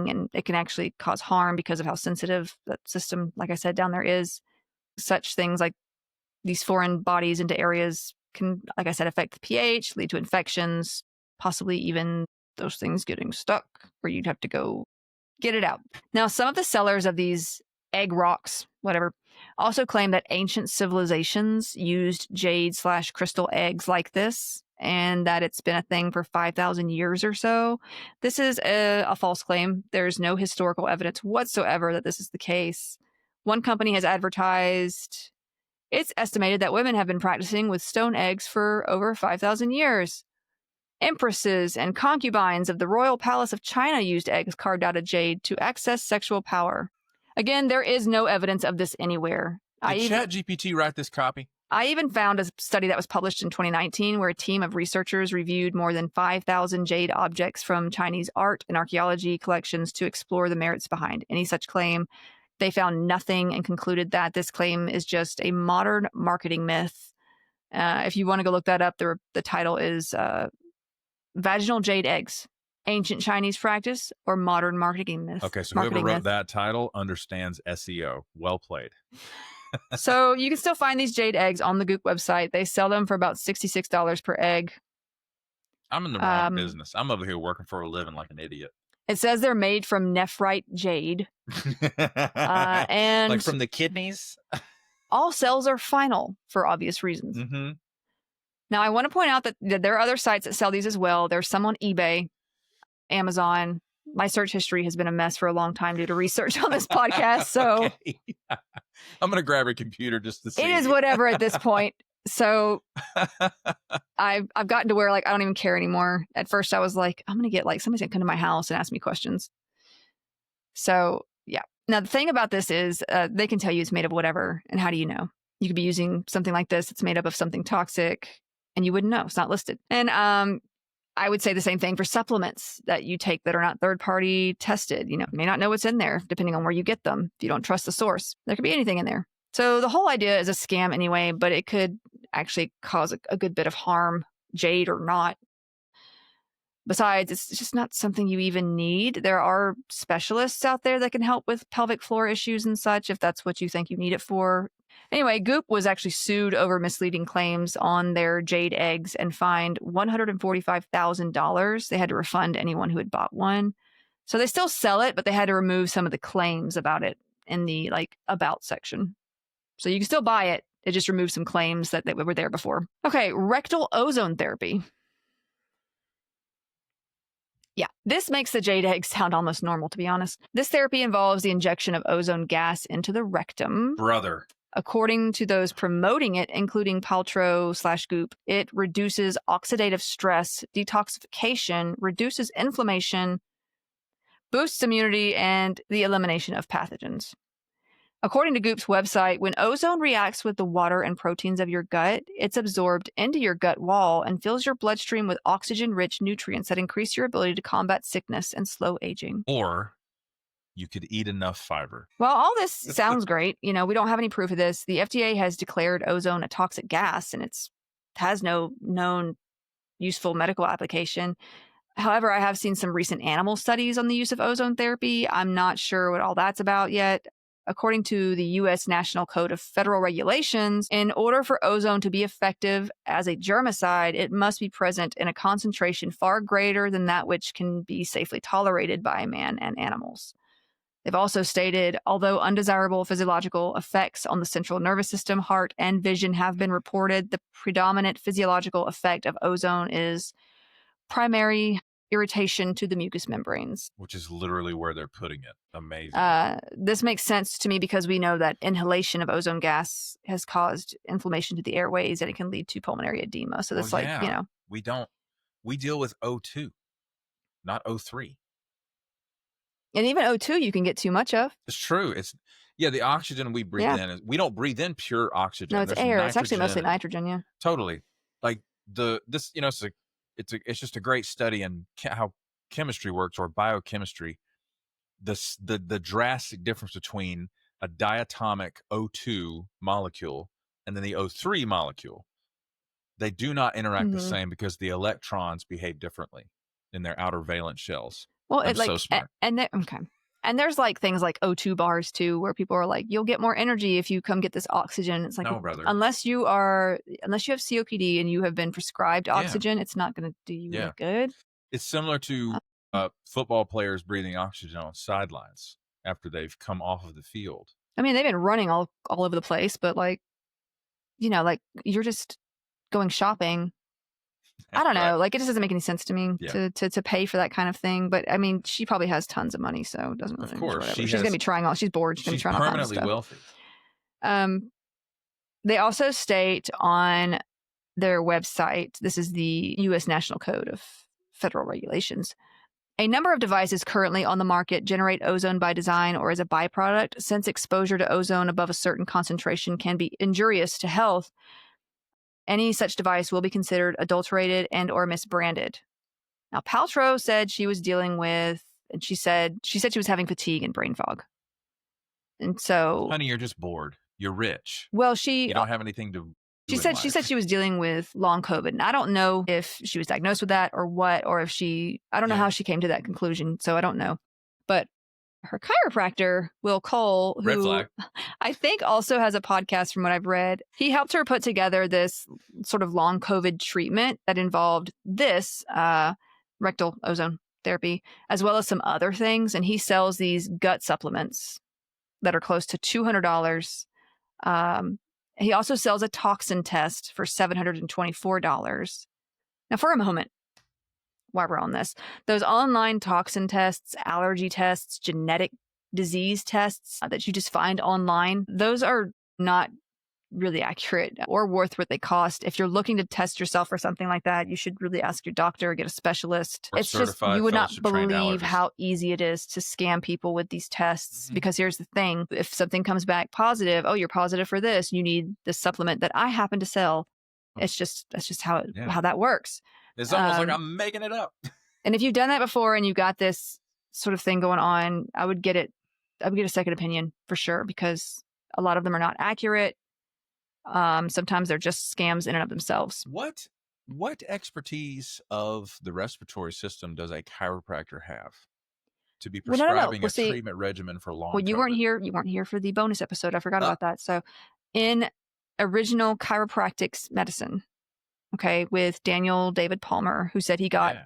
and it can actually cause harm because of how sensitive that system, like I said, down there is. Such things like these foreign bodies into areas can, like I said, affect the pH, lead to infections, possibly even those things getting stuck where you'd have to go get it out. Now, some of the sellers of these egg rocks, whatever, also claim that ancient civilizations used jade/crystal eggs like this, and that it's been a thing for 5,000 years or so. This is a false claim. There's no historical evidence whatsoever that this is the case. One company has advertised it's estimated that women have been practicing with stone eggs for over 5,000 years. Empresses and concubines of the royal palace of China used eggs carved out of jade to access sexual power. Again, there is no evidence of this anywhere. Did ChatGPT write this copy? I even found a study that was published in 2019 where a team of researchers reviewed more than 5,000 jade objects from Chinese art and archaeology collections to explore the merits behind any such claim. They found nothing and concluded that this claim is just a modern marketing myth. If you want to go look that up, the title is Vaginal Jade Eggs, Ancient Chinese Practice or Modern Marketing Myth. Okay, so whoever wrote that title understands SEO. Well played. So you can still find these jade eggs on the Goop website. They sell them for about $66 per egg. I'm in the wrong business. I'm over here working for a living like an idiot. It says they're made from nephrite jade. And like from the kidneys? All cells are final for obvious reasons. Mm-hmm. Now, I want to point out that there are other sites that sell these as well. There's some on eBay, Amazon. My search history has been a mess for a long time due to research on this podcast. So okay. I'm going to grab a computer just to see. It is whatever at this point. So I've gotten to where like I don't even care anymore. At first I was like, I'm going to get like somebody's going to come to my house and ask me questions. So yeah. Now the thing about this is they can tell you it's made of whatever. And how do you know? You could be using something like this. It's made up of something toxic and you wouldn't know. It's not listed. And I would say the same thing for supplements that you take that are not third-party tested. You may not know what's in there depending on where you get them. If you don't trust the source, there could be anything in there. So the whole idea is a scam anyway, but it could actually cause a good bit of harm, jade or not. Besides, it's just not something you even need. There are specialists out there that can help with pelvic floor issues and such if that's what you think you need it for. Anyway, Goop was actually sued over misleading claims on their jade eggs and fined $145,000. They had to refund anyone who had bought one. So they still sell it, but they had to remove some of the claims about it in the about section. So you can still buy it. It just removed some claims that were there before. Okay, rectal ozone therapy. Yeah, this makes the jade egg sound almost normal, to be honest. This therapy involves the injection of ozone gas into the rectum. Brother. According to those promoting it, including Paltrow / Goop, it reduces oxidative stress, detoxification, reduces inflammation, boosts immunity, and the elimination of pathogens. According to Goop's website, when ozone reacts with the water and proteins of your gut, it's absorbed into your gut wall and fills your bloodstream with oxygen-rich nutrients that increase your ability to combat sickness and slow aging. Or you could eat enough fiber. Well, all this sounds great. We don't have any proof of this. The FDA has declared ozone a toxic gas, and it has no known useful medical application. However, I have seen some recent animal studies on the use of ozone therapy. I'm not sure what all that's about yet. According to the U.S. National Code of Federal Regulations, in order for ozone to be effective as a germicide, it must be present in a concentration far greater than that which can be safely tolerated by man and animals. They've also stated, although undesirable physiological effects on the central nervous system, heart, and vision have been reported, the predominant physiological effect of ozone is primary irritation to the mucous membranes. Which is literally where they're putting it. Amazing. This makes sense to me because we know that inhalation of ozone gas has caused inflammation to the airways and it can lead to pulmonary edema. So that's we deal with O2, not O3. And even O2 you can get too much of. It's true. The oxygen we breathe in, we don't breathe in pure oxygen. No, it's air. It's actually mostly nitrogen, yeah. Totally. It's just a great study in how chemistry works, or biochemistry. The drastic difference between a diatomic O2 molecule and then the O3 molecule. They do not interact the same because the electrons behave differently in their outer valence shells. Well, it's so smart. And there's things like O2 bars too, where people are like, you'll get more energy if you come get this oxygen. It's like, no, brother. Unless you have COPD and you have been prescribed oxygen, it's not going to do you any good. It's similar to football players breathing oxygen on sidelines after they've come off of the field. I mean, they've been running all over the place, but you're just going shopping. I don't know. It just doesn't make any sense to me to pay for that kind of thing. But I mean, she probably has tons of money, so it doesn't really matter. Of course, she's going to be trying all. She's bored. She's going to be trying all kinds of stuff. Permanently wealthy. They also state on their website, this is the U.S. National Code of Federal Regulations, A number of devices currently on the market generate ozone by design or as a byproduct. Since exposure to ozone above a certain concentration can be injurious to health, any such device will be considered adulterated and or misbranded. Now, Paltrow said she was dealing with, and she said she was having fatigue and brain fog. And so, honey, you're just bored. You're rich. well, You don't have anything to do she in said life. she was dealing with long COVID. And I don't know if she was diagnosed with that or what, or if I don't know how she came to that conclusion. So I don't know. But her chiropractor, Will Cole, Red who flag. I think also has a podcast from what I've read, he helped her put together this sort of long COVID treatment that involved this rectal ozone therapy, as well as some other things. And he sells these gut supplements that are close to $200. He also sells a toxin test for $724. Now, for a moment, while we're on this, those online toxin tests, allergy tests, genetic disease tests that you just find online, those are not really accurate or worth what they cost. If you're looking to test yourself for something like that, you should really ask your doctor, get a specialist. Or It's just, you would not believe how easy it is to scam people with these tests. Because here's the thing, if something comes back positive, oh, you're positive for this, you need this supplement that I happen to sell. That's just how that works. It's almost like I'm making it up. And if you've done that before and you got this sort of thing going on, I would get a second opinion for sure, because a lot of them are not accurate. Sometimes they're just scams in and of themselves. What expertise of the respiratory system does a chiropractor have to be prescribing a treatment regimen for long? Well, you weren't here for the bonus episode. I forgot about that. So in original chiropractic medicine, okay, with Daniel David Palmer, who said he got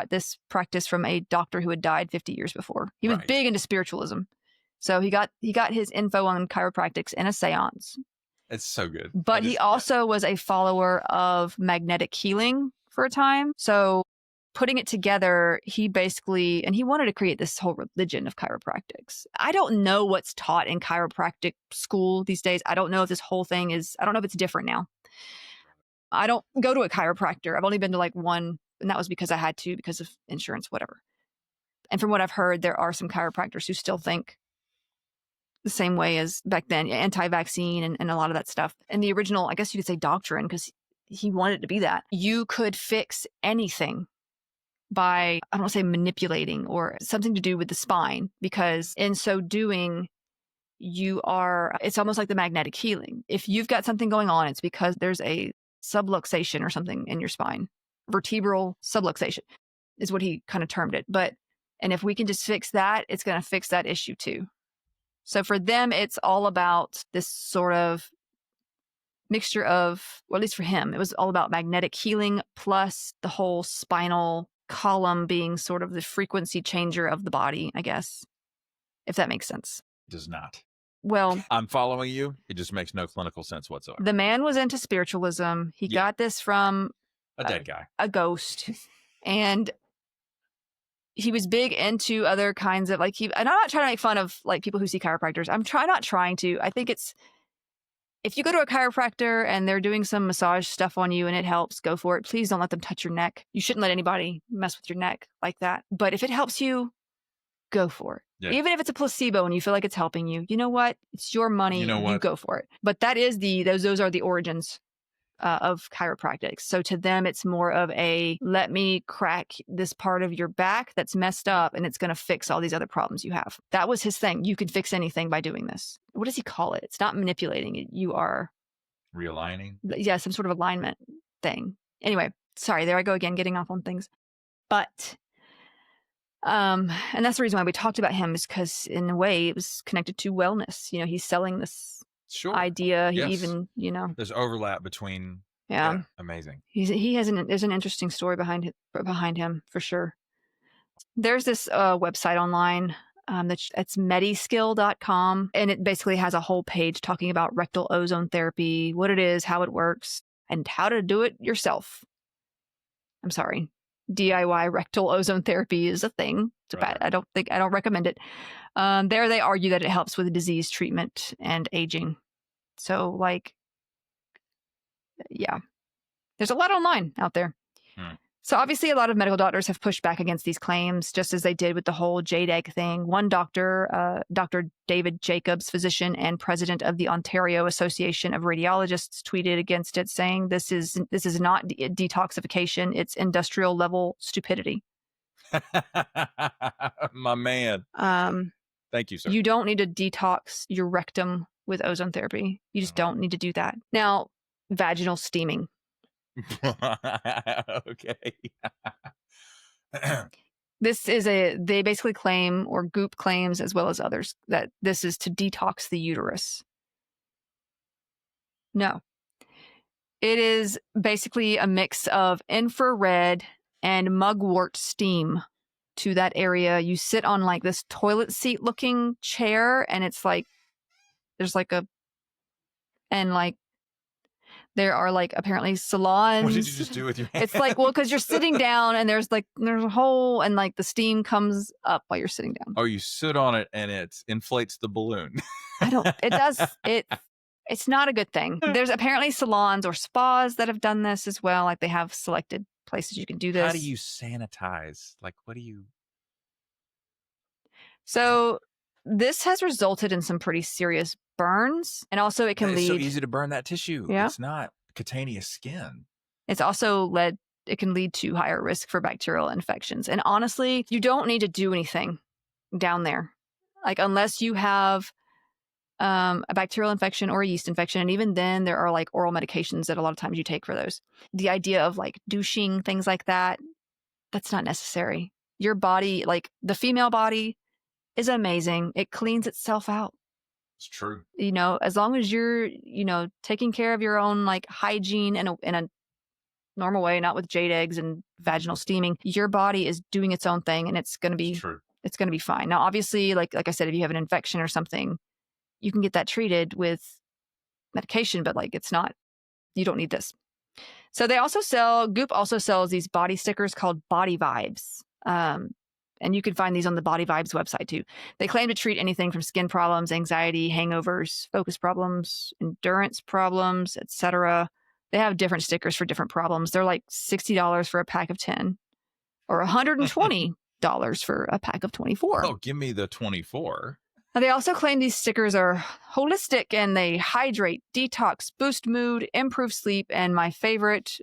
this practice from a doctor who had died 50 years before. He was big into spiritualism. So he got his info on chiropractics in a seance. It's so good. But he also was a follower of magnetic healing for a time. So putting it together, he wanted to create this whole religion of chiropractics. I don't know what's taught in chiropractic school these days. I don't know if this whole thing I don't know if it's different now. I don't go to a chiropractor. I've only been to like one, and that was because I had to, because of insurance, whatever. And from what I've heard, there are some chiropractors who still think the same way as back then, anti-vaccine and a lot of that stuff. And the original, I guess you could say doctrine, because he wanted it to be that. You could fix anything by, I don't want to say manipulating or something to do with the spine, because in so doing, it's almost like the magnetic healing. If you've got something going on, it's because there's a subluxation or something in your spine. Vertebral subluxation is what he kind of termed it. And if we can just fix that, it's going to fix that issue too. So for them, it's all about this sort of mixture of, or at least for him, it was all about magnetic healing plus the whole spinal column being sort of the frequency changer of the body, I guess, if that makes sense. It does not. Well, I'm following you. It just makes no clinical sense whatsoever. The man was into spiritualism. He got this from a dead guy, a ghost. And he was big into other kinds of and I'm not trying to make fun of like people who see chiropractors. Not trying to. I think it's, if you go to a chiropractor and they're doing some massage stuff on you and it helps, go for it. Please don't let them touch your neck. You shouldn't let anybody mess with your neck like that. But if it helps you, go for it. Yeah. Even if it's a placebo and you feel like it's helping you, you know what? It's your money. You go for it. But that is those are the origins of chiropractic. So to them, it's more of let me crack this part of your back that's messed up and it's going to fix all these other problems you have. That was his thing. You can fix anything by doing this. What does he call it? It's not manipulating it. You are realigning. Yeah, some sort of alignment thing. Anyway, sorry, there I go again, getting off on things. But and that's the reason why we talked about him, is because in a way it was connected to wellness. You know, he's selling this idea. He even, there's overlap between. Yeah. Amazing. There's an interesting story behind him for sure. There's this website online it's mediskill.com, and it basically has a whole page talking about rectal ozone therapy, what it is, how it works, and how to do it yourself. I'm sorry. DIY rectal ozone therapy is a thing. It's bad. I don't recommend it. There they argue that it helps with disease treatment and aging. So there's a lot online out there. So obviously a lot of medical doctors have pushed back against these claims, just as they did with the whole Jade egg thing. One doctor, Dr. David Jacobs, physician and president of the Ontario Association of Radiologists, tweeted against it, saying this is not detoxification, it's industrial level stupidity. My man. Thank you, sir. You don't need to detox your rectum with ozone therapy. You just don't need to do that. Now, vaginal steaming. Okay. They basically claim, or Goop claims as well as others, that this is to detox the uterus. No. It is basically a mix of infrared and mugwort steam to that area. You sit on like this toilet seat looking chair, and it's like, there's like there are like apparently salons. What did you just do with your hand? It's like, well, because you're sitting down and there's a hole and like the steam comes up while you're sitting down. Oh, you sit on it and it inflates the balloon. It's not a good thing. There's apparently salons or spas that have done this as well. Like they have selected places you can do this. How do you sanitize? Like, what do you? So this has resulted in some pretty serious burns, and also it can lead. It's so easy to burn that tissue. Yeah. It's not cutaneous skin. It's also it can lead to higher risk for bacterial infections. And honestly, you don't need to do anything down there. Like unless you have a bacterial infection or a yeast infection. And even then there are like oral medications that a lot of times you take for those. The idea of like douching, things like that, that's not necessary. Your body, like the female body, is amazing. It cleans itself out. It's true. You know, as long as you're, taking care of your own like hygiene in a normal way, not with jade eggs and vaginal steaming, your body is doing its own thing, and it's going to be fine. Now, obviously, like I said, if you have an infection or something, you can get that treated with medication, but like you don't need this. So Goop also sells these body stickers called Body Vibes. And you can find these on the Body Vibes website too. They claim to treat anything from skin problems, anxiety, hangovers, focus problems, endurance problems, etc. They have different stickers for different problems. They're like $60 for a pack of 10 or $120 for a pack of 24. Oh, give me the 24. Now, they also claim these stickers are holistic and they hydrate, detox, boost mood, improve sleep, and my favorite,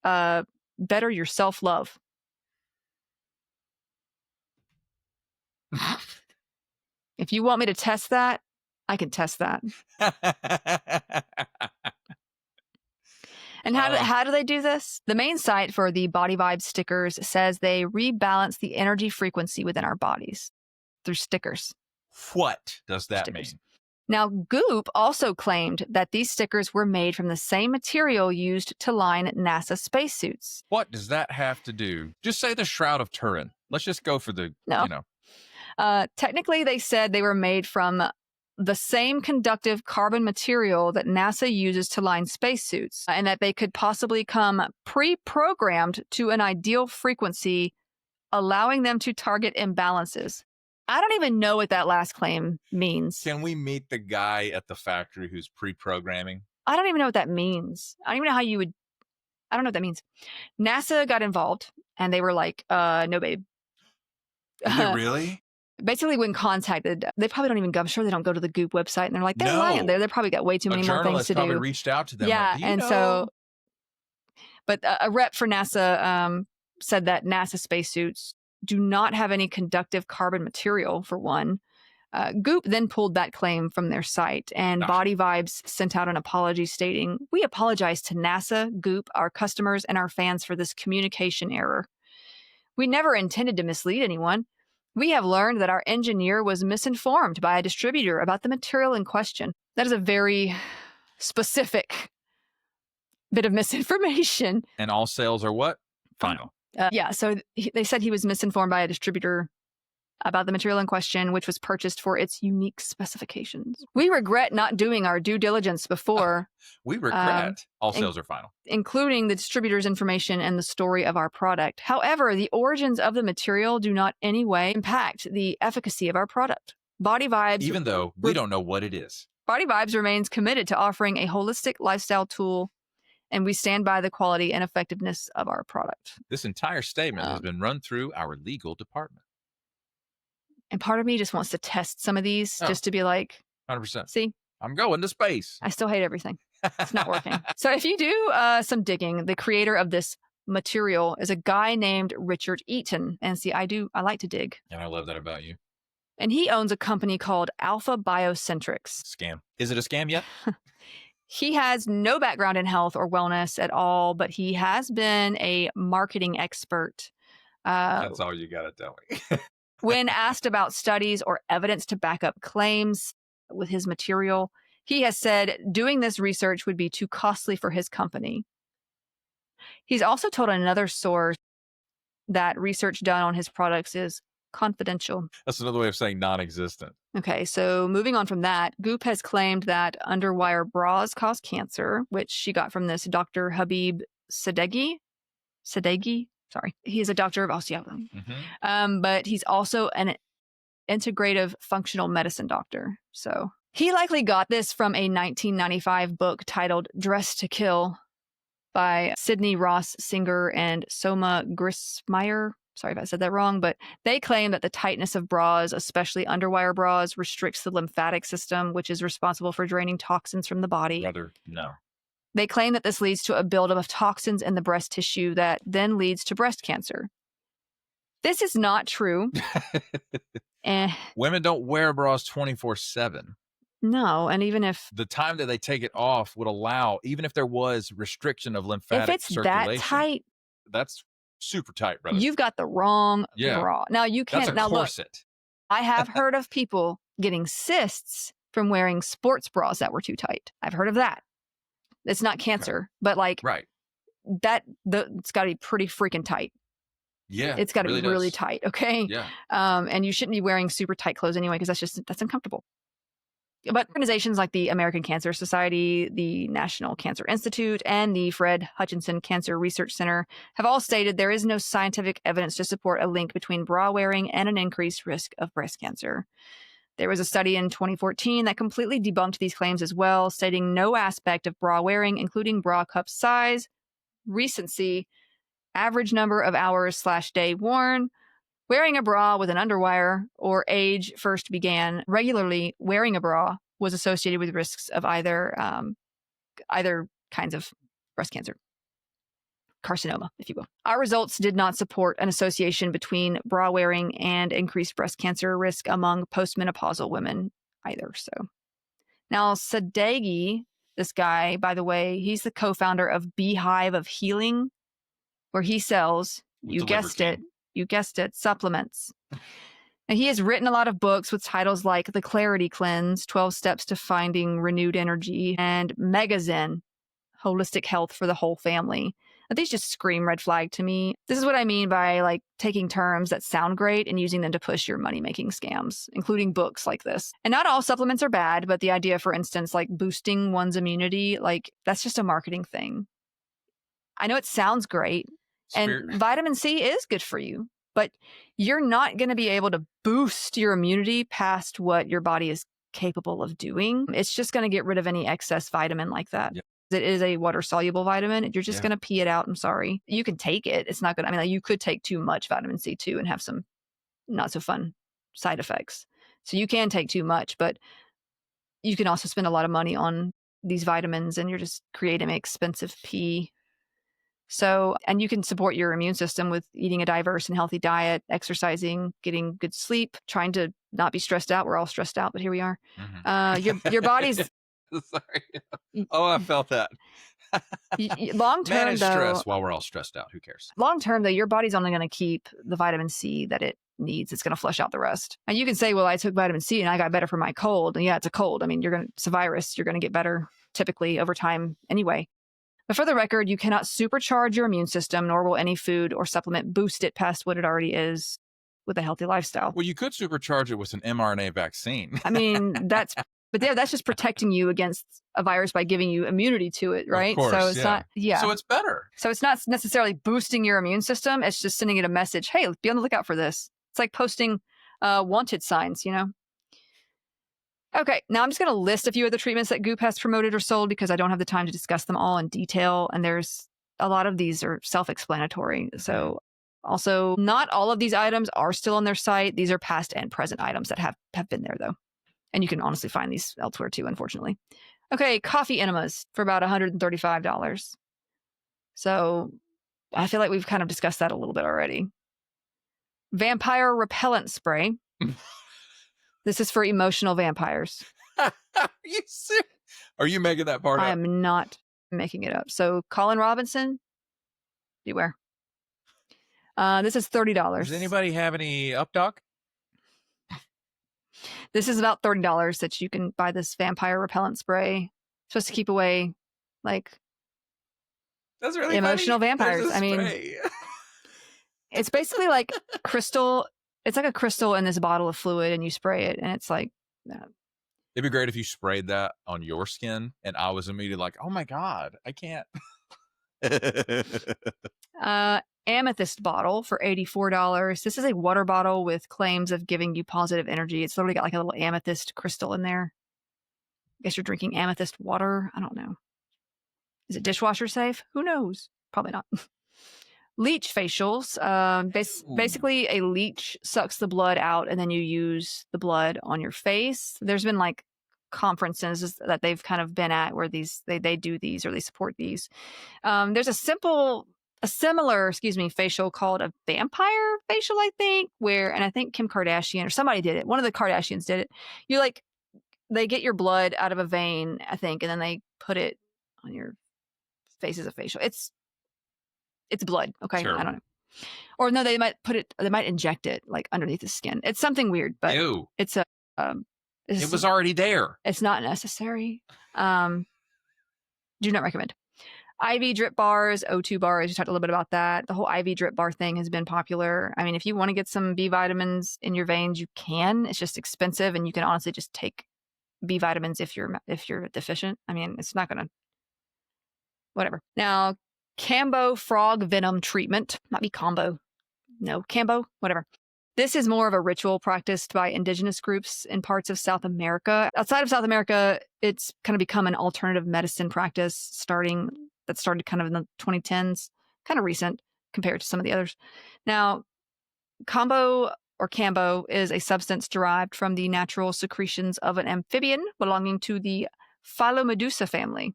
better your self-love. If you want me to test that, I can test that. And how do they do this? The main site for the Body Vibes stickers says they rebalance the energy frequency within our bodies through stickers. What does that mean? Now, Goop also claimed that these stickers were made from the same material used to line NASA spacesuits. What does that have to do? Just say the Shroud of Turin. Let's just go for the, Technically, they said they were made from the same conductive carbon material that NASA uses to line spacesuits, and that they could possibly come pre-programmed to an ideal frequency, allowing them to target imbalances. I don't even know what that last claim means. Can we meet the guy at the factory who's pre-programming? I don't even know what that means. I don't even know how you would. I don't know what that means. NASA got involved, and they were like, no, babe. Is it really? Basically, when contacted, they probably don't even go. I'm sure they don't go to the Goop website, and they're like, they're lying. They probably got way too many more things to do. Probably reached out to them. Yeah, but a rep for NASA said that NASA spacesuits do not have any conductive carbon material, for one. Goop then pulled that claim from their site, and Body Vibes sent out an apology stating, "We apologize to NASA, Goop, our customers, and our fans for this communication error. We never intended to mislead anyone. We have learned that our engineer was misinformed by a distributor about the material in question." That is a very specific bit of misinformation. And all sales are what? Final. So they said he was misinformed by a distributor about the material in question, which was purchased for its unique specifications. We regret not doing our due diligence before. We regret. All sales are final. Including the distributor's information and the story of our product. However, the origins of the material do not in any way impact the efficacy of our product. Body Vibes, even though we don't know what it is. Body Vibes remains committed to offering a holistic lifestyle tool and we stand by the quality and effectiveness of our product. This entire statement has been run through our legal department. And part of me just wants to test some of these just to be like, 100%. see, I'm going to space. I still hate everything. It's not working. So if you do some digging, the creator of this material is a guy named Richard Eaton. And see, I like to dig. And I love that about you. And he owns a company called Alpha Biocentrics. Scam. Is it a scam yet? He has no background in health or wellness at all, but he has been a marketing expert. That's all you got to tell me. When asked about studies or evidence to back up claims with his material, he has said doing this research would be too costly for his company. He's also told another source that research done on his products is confidential. That's another way of saying non-existent. Okay, so moving on from that, Goop has claimed that underwire bras cause cancer, which she got from this Dr. Habib Sadeghi. Sorry. He is a doctor of osteopathy. But he's also an integrative functional medicine doctor. So he likely got this from a 1995 book titled Dress to Kill by Sidney Ross Singer and Soma Grismeyer. Sorry if I said that wrong, but they claim that the tightness of bras, especially underwire bras, restricts the lymphatic system, which is responsible for draining toxins from the body. Brother, no. They claim that this leads to a buildup of toxins in the breast tissue that then leads to breast cancer. This is not true. Women don't wear bras 24/7. No, and even if the time that they take it off would allow, even if there was restriction of lymphatic circulation, that tight, that's super tight, brother. You've got the wrong bra. Now you can't. That's a corset. Look, I have heard of people getting cysts from wearing sports bras that were too tight. I've heard of that. It's not cancer, but like it's got to be pretty freaking tight. Yeah, it's got to be really tight. Okay. Yeah. And you shouldn't be wearing super tight clothes anyway, because that's uncomfortable. But organizations like the American Cancer Society, the National Cancer Institute, and the Fred Hutchinson Cancer Research Center have all stated there is no scientific evidence to support a link between bra wearing and an increased risk of breast cancer. There was a study in 2014 that completely debunked these claims as well, stating no aspect of bra wearing, including bra cup size, recency, average number of hours/day worn, wearing a bra with an underwire, or age first began regularly wearing a bra was associated with risks of either kinds of breast cancer. Carcinoma, if you will. Our results did not support an association between bra wearing and increased breast cancer risk among postmenopausal women either. So now Sadeghi, this guy, by the way, he's the co-founder of Beehive of Healing, where he sells, you guessed it, supplements. And he has written a lot of books with titles like The Clarity Cleanse, 12 Steps to Finding Renewed Energy, and Mega Zen, Holistic Health for the Whole Family. But these just scream red flag to me. This is what I mean by like taking terms that sound great and using them to push your money-making scams, including books like this. And not all supplements are bad, but the idea, for instance, like boosting one's immunity, like that's just a marketing thing. I know it sounds great. And vitamin C is good for you, but you're not going to be able to boost your immunity past what your body is capable of doing. It's just going to get rid of any excess vitamin like that. Yep. It is a water-soluble vitamin. You're just going to pee it out. I'm sorry. You can take it. It's not going to, I mean, like, you could take too much vitamin C too and have some not so fun side effects. So you can take too much, but you can also spend a lot of money on these vitamins and you're just creating an expensive pee. So, and you can support your immune system with eating a diverse and healthy diet, exercising, getting good sleep, trying to not be stressed out. We're all stressed out, but here we are. Mm-hmm. Your body's... Sorry. Oh, I felt that. Long term, manage stress while we're all stressed out. Who cares? Long term, though, your body's only going to keep the vitamin C that it needs. It's going to flush out the rest. And you can say, well, I took vitamin C and I got better for my cold. And yeah, it's a cold. I mean, it's a virus. You're going to get better typically over time anyway. But for the record, you cannot supercharge your immune system, nor will any food or supplement boost it past what it already is with a healthy lifestyle. Well, you could supercharge it with an mRNA vaccine. I mean, that's just protecting you against a virus by giving you immunity to it, right? Of course, so it's not, So it's better. So it's not necessarily boosting your immune system. It's just sending it a message. Hey, be on the lookout for this. It's like posting wanted signs, you know? Okay, now I'm just going to list a few of the treatments that Goop has promoted or sold because I don't have the time to discuss them all in detail. And there's a lot of these are self-explanatory. So also, not all of these items are still on their site. These are past and present items that have been there, though. And you can honestly find these elsewhere, too, unfortunately. Okay, coffee enemas for about $135. So I feel like we've kind of discussed that a little bit already. Vampire repellent spray. This is for emotional vampires. Are you making that part up? I am not making it up. So Colin Robinson, beware. This is $30. Does anybody have any up, Doc? This is about $30 that you can buy this vampire repellent spray. It's supposed to keep away, like, that's really emotional funny. vampires. I mean, it's basically like crystal. It's like a crystal in this bottle of fluid, and you spray it, and it's like. It'd be great if you sprayed that on your skin, and I was immediately like, "Oh my god, I can't." Amethyst bottle for $84. This is a water bottle with claims of giving you positive energy. It's literally got like a little amethyst crystal in there. I guess you're drinking amethyst water. I don't know. Is it dishwasher safe? Who knows? Probably not. Leech facials. Basically, a leech sucks the blood out, and then you use the blood on your face. There's been like conferences that they've kind of been at where they do these or they support these. There's a similar facial called a vampire facial, I think, and I think Kim Kardashian or somebody did it. One of the Kardashians did it. They get your blood out of a vein, I think, and then they put it on your face as a facial. It's blood. Okay. Sure. I don't know. Or no, they might inject it like underneath the skin. It's something weird, but Ew. It was already there. It's not necessary. Do not recommend. IV drip bars, O2 bars. We talked a little bit about that. The whole IV drip bar thing has been popular. I mean, if you want to get some B vitamins in your veins, you can. It's just expensive, and you can honestly just take B vitamins if you're deficient. I mean, it's not gonna. Whatever. Now, Cambo frog venom treatment. Might be combo. No, Cambo. Whatever. This is more of a ritual practiced by indigenous groups in parts of South America. Outside of South America, it's kind of become an alternative medicine practice that started kind of in the 2010s, kind of recent compared to some of the others. Now, Cambo is a substance derived from the natural secretions of an amphibian belonging to the Philomedusa family.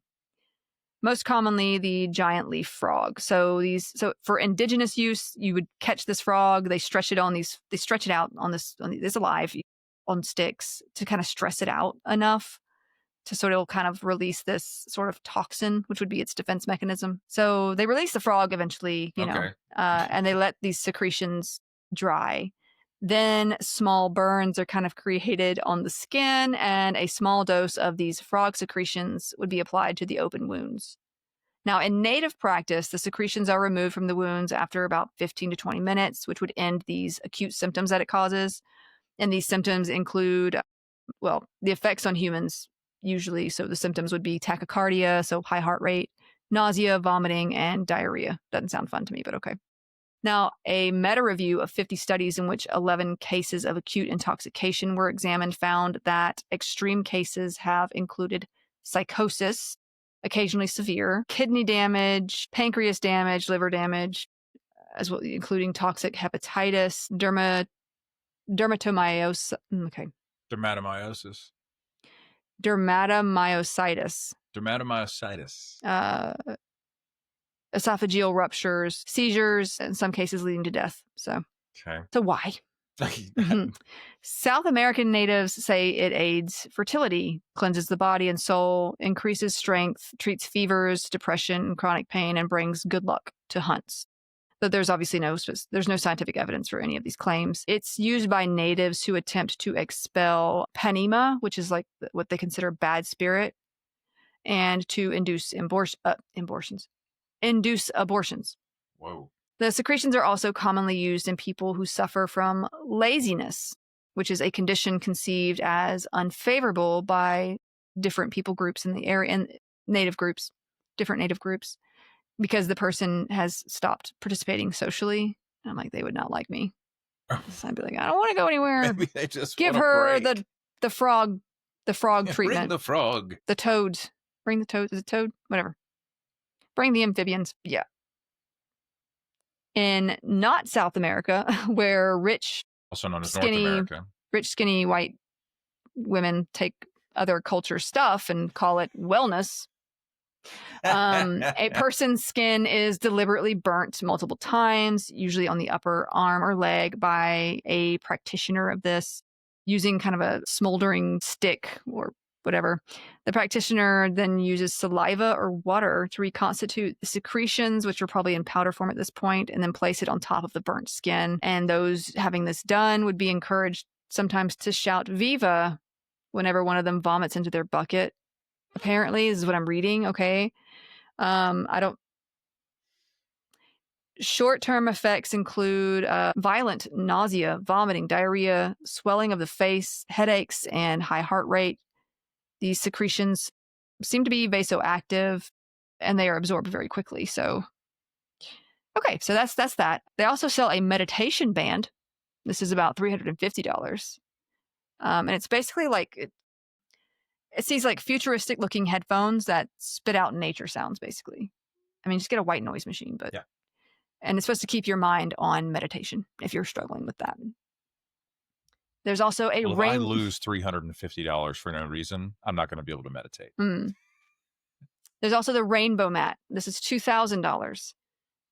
Most commonly, the giant leaf frog. So for indigenous use, you would catch this frog. They stretch it out on this alive on sticks to kind of stress it out enough to sort of kind of release this sort of toxin, which would be its defense mechanism. So they release the frog eventually, and they let these secretions dry. Then small burns are kind of created on the skin, and a small dose of these frog secretions would be applied to the open wounds. Now, in native practice, the secretions are removed from the wounds after about 15 to 20 minutes, which would end these acute symptoms that it causes. And these symptoms include, the effects on humans usually. So the symptoms would be tachycardia, so high heart rate, nausea, vomiting, and diarrhea. Doesn't sound fun to me, but okay. Now, a meta-review of 50 studies in which 11 cases of acute intoxication were examined found that extreme cases have included psychosis, occasionally severe, kidney damage, pancreas damage, liver damage, as well, including toxic hepatitis, dermatomyositis. Dermatomyositis. Esophageal ruptures, seizures, in some cases leading to death. So why? South American natives say it aids fertility, cleanses the body and soul, increases strength, treats fevers, depression, chronic pain, and brings good luck to hunts. But there's obviously no scientific evidence for any of these claims. It's used by natives who attempt to expel panema, which is like what they consider bad spirit, and to induce abortions. Whoa. The secretions are also commonly used in people who suffer from laziness, which is a condition conceived as unfavorable by different people groups in the area and different native groups, because the person has stopped participating socially. I'm like, they would not like me. So I'd be like, I don't want to go anywhere. Maybe they just give want a her break. the frog The frog Bring treatment. the frog. The toads. Bring the toads. Is it toad? Whatever. Bring the amphibians. Yeah. In not South America, where rich, Also known as North skinny, America. rich, skinny white women take other culture stuff and call it wellness. A person's skin is deliberately burnt multiple times, usually on the upper arm or leg, by a practitioner of this, using kind of a smoldering stick or whatever. The practitioner then uses saliva or water to reconstitute the secretions, which are probably in powder form at this point, and then place it on top of the burnt skin. And those having this done would be encouraged sometimes to shout "Viva" whenever one of them vomits into their bucket. Apparently, this is what I'm reading. Okay. I don't. Short-term effects include violent nausea, vomiting, diarrhea, swelling of the face, headaches, and high heart rate. These secretions seem to be vasoactive, and they are absorbed very quickly. So, okay, so that's that. They also sell a meditation band. This is about $350, and it's basically like it's these like futuristic-looking headphones that spit out nature sounds. Basically, I mean, just get a white noise machine, but yeah. And it's supposed to keep your mind on meditation if you're struggling with that. There's also a if I lose $350 for no reason, I'm not going to be able to meditate. There's also the rainbow mat. This is $2,000.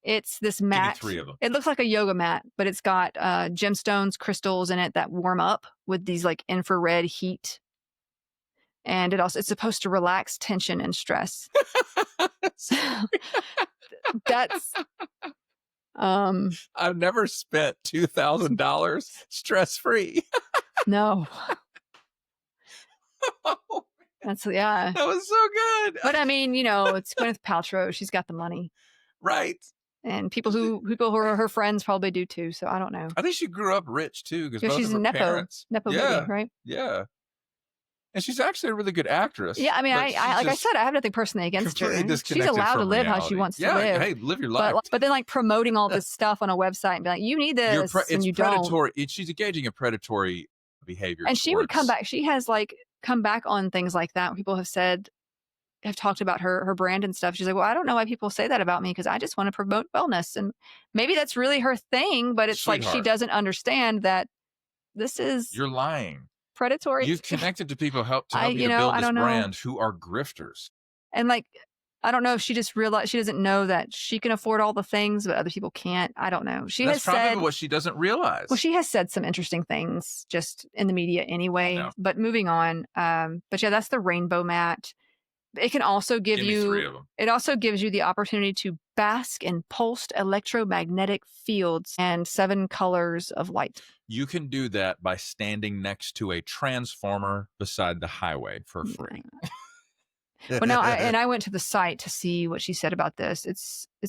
It's this mat. Give me 3 of them. It looks like a yoga mat, but it's got gemstones, crystals in it that warm up with these like infrared heat. And it's supposed to relax tension and stress. That's I've never spent $2,000 stress-free. No. Oh, that's yeah. That was so good. But I mean, it's Gwyneth Paltrow. She's got the money. Right. And people who are her friends probably do too. So I don't know. I think she grew up rich too because she's both of her parents. Nepo baby, right? Yeah. And she's actually a really good actress. Yeah, I mean, like I said, I have nothing personally against her. She's allowed to live how she wants to live. Hey, live your life. But then, like, promoting all this stuff on a website and be like, you need this, and you predatory. don't. She's engaging in predatory behavior. And she would come back. She has, like, come back on things like that. People have talked about her brand and stuff. She's like, well, I don't know why people say that about me because I just want to promote wellness. And maybe that's really her thing, but it's like she doesn't understand that this is... You're lying. Predatory. You've connected to people to help you to build this brand who are grifters. And like, I don't know if she just realized she doesn't know that she can afford all the things, but other people can't. I don't know. That's probably what she doesn't realize. Well, she has said some interesting things just in the media anyway. But moving on. But yeah, that's the rainbow mat. It can also give you 3 of them. It also gives you the opportunity to bask in pulsed electromagnetic fields and 7 colors of light. You can do that by standing next to a transformer beside the highway for free. Well, now, I went to the site to see what she said about this. It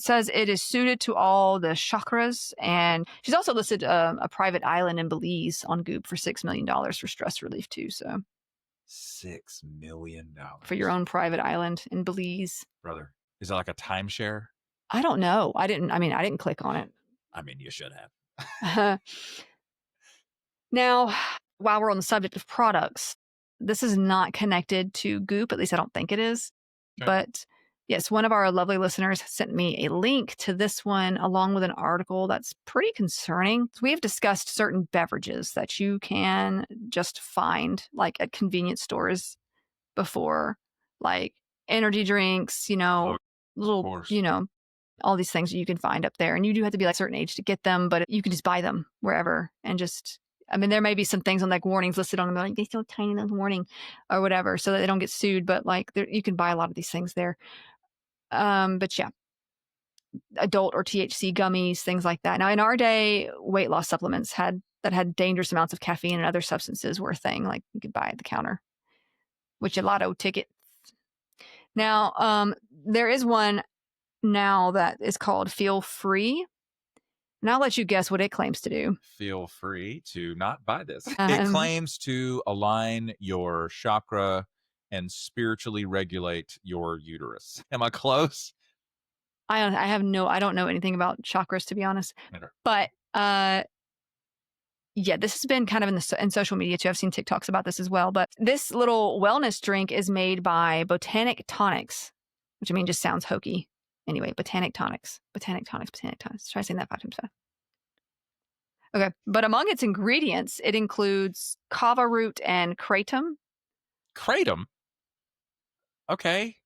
says it is suited to all the chakras, and she's also listed a private island in Belize on Goop for $6 million for stress relief too. So, $6 million for your own private island in Belize, brother. Is that like a timeshare? I don't know. I didn't click on it. I mean, you should have. Now, while we're on the subject of products, this is not connected to Goop. At least I don't think it is. Okay. But yes, one of our lovely listeners sent me a link to this one along with an article that's pretty concerning. We have discussed certain beverages that you can just find like at convenience stores before, like energy drinks, all these things that you can find up there. And you do have to be like a certain age to get them, but you can just buy them wherever and just... I mean, there may be some things on like warnings listed on them, like they still tiny little warning or whatever, so that they don't get sued. But like, you can buy a lot of these things there. But yeah, adult or THC gummies, things like that. Now, in our day, weight loss supplements had dangerous amounts of caffeine and other substances were a thing. Like you could buy at the counter, which a lotto ticket. Now, there is one now that is called Feel Free. And I'll let you guess what it claims to do. Feel free to not buy this. It claims to align your chakra and spiritually regulate your uterus. Am I close? I don't know anything about chakras, to be honest. But Yeah, this has been kind of in social media too. I've seen TikToks about this as well. But this little wellness drink is made by Botanic Tonics, which I mean just sounds hokey. Anyway, Botanic Tonics. Try saying that 5 times fast. Okay, but among its ingredients, it includes kava root and kratom. Kratom? Okay.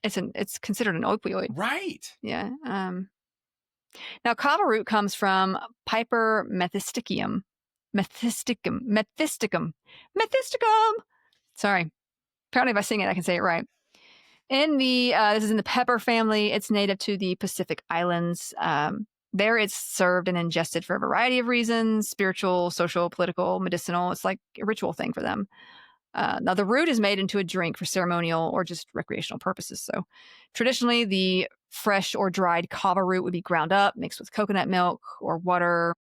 It's considered an opioid. Right. Yeah. Now, kava root comes from Piper methysticum. Methysticum. Sorry. Apparently, if I sing it, I can say it right. This is in the pepper family. It's native to the Pacific Islands. There, it's served and ingested for a variety of reasons: spiritual, social, political, medicinal. It's like a ritual thing for them. Now, the root is made into a drink for ceremonial or just recreational purposes. So, traditionally, the fresh or dried kava root would be ground up, mixed with coconut milk or water.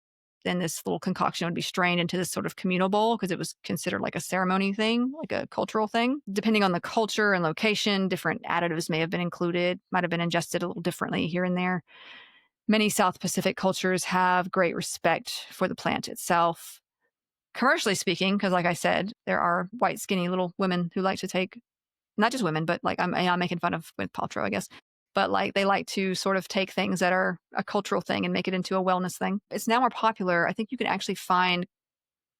Then this little concoction would be strained into this sort of communal bowl because it was considered like a ceremony thing, like a cultural thing. Depending on the culture and location, different additives may have been included, might have been ingested a little differently here and there. Many South Pacific cultures have great respect for the plant itself. Commercially speaking, because like I said, there are white, skinny little women who like to take, not just women, but like I'm making fun of Gwyneth Paltrow, I guess. But like they like to sort of take things that are a cultural thing and make it into a wellness thing. It's now more popular. I think you can actually find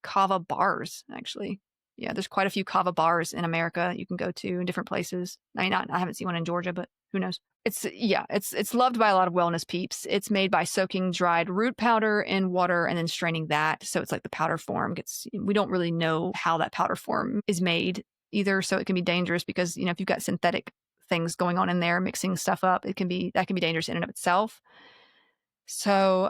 kava bars, actually. Yeah, there's quite a few kava bars in America you can go to in different places. I haven't seen one in Georgia, but who knows? It's loved by a lot of wellness peeps. It's made by soaking dried root powder in water and then straining that. So it's like the powder form we don't really know how that powder form is made either. So it can be dangerous because, if you've got synthetic things going on in there, mixing stuff up, that can be dangerous in and of itself. So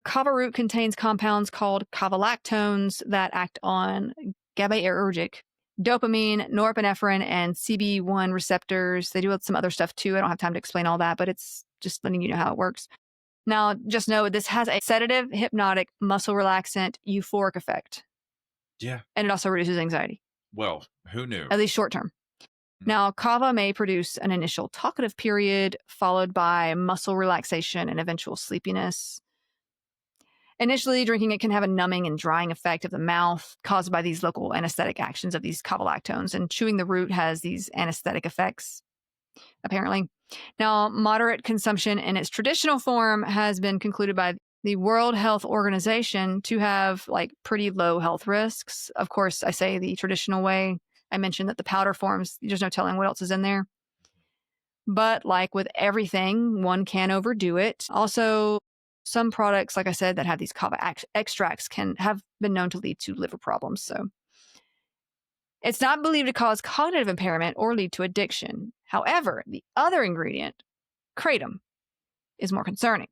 kava root contains compounds called kavalactones that act on GABAergic, dopamine, norepinephrine, and CB1 receptors. They do some other stuff too. I don't have time to explain all that, but it's just letting you know how it works. Now, just know this has a sedative, hypnotic, muscle relaxant, euphoric effect. Yeah. And it also reduces anxiety. Well, who knew? At least short term. Now, kava may produce an initial talkative period followed by muscle relaxation and eventual sleepiness. Initially, drinking it can have a numbing and drying effect of the mouth caused by these local anesthetic actions of these kavalactones, and chewing the root has these anesthetic effects, apparently. Now, moderate consumption in its traditional form has been concluded by the World Health Organization to have like pretty low health risks. Of course, I say the traditional way. I mentioned that the powder forms, there's no telling what else is in there. But like with everything, one can overdo it. Also, some products, like I said, that have these kava extracts have been known to lead to liver problems. So it's not believed to cause cognitive impairment or lead to addiction. However, the other ingredient, kratom, is more concerning.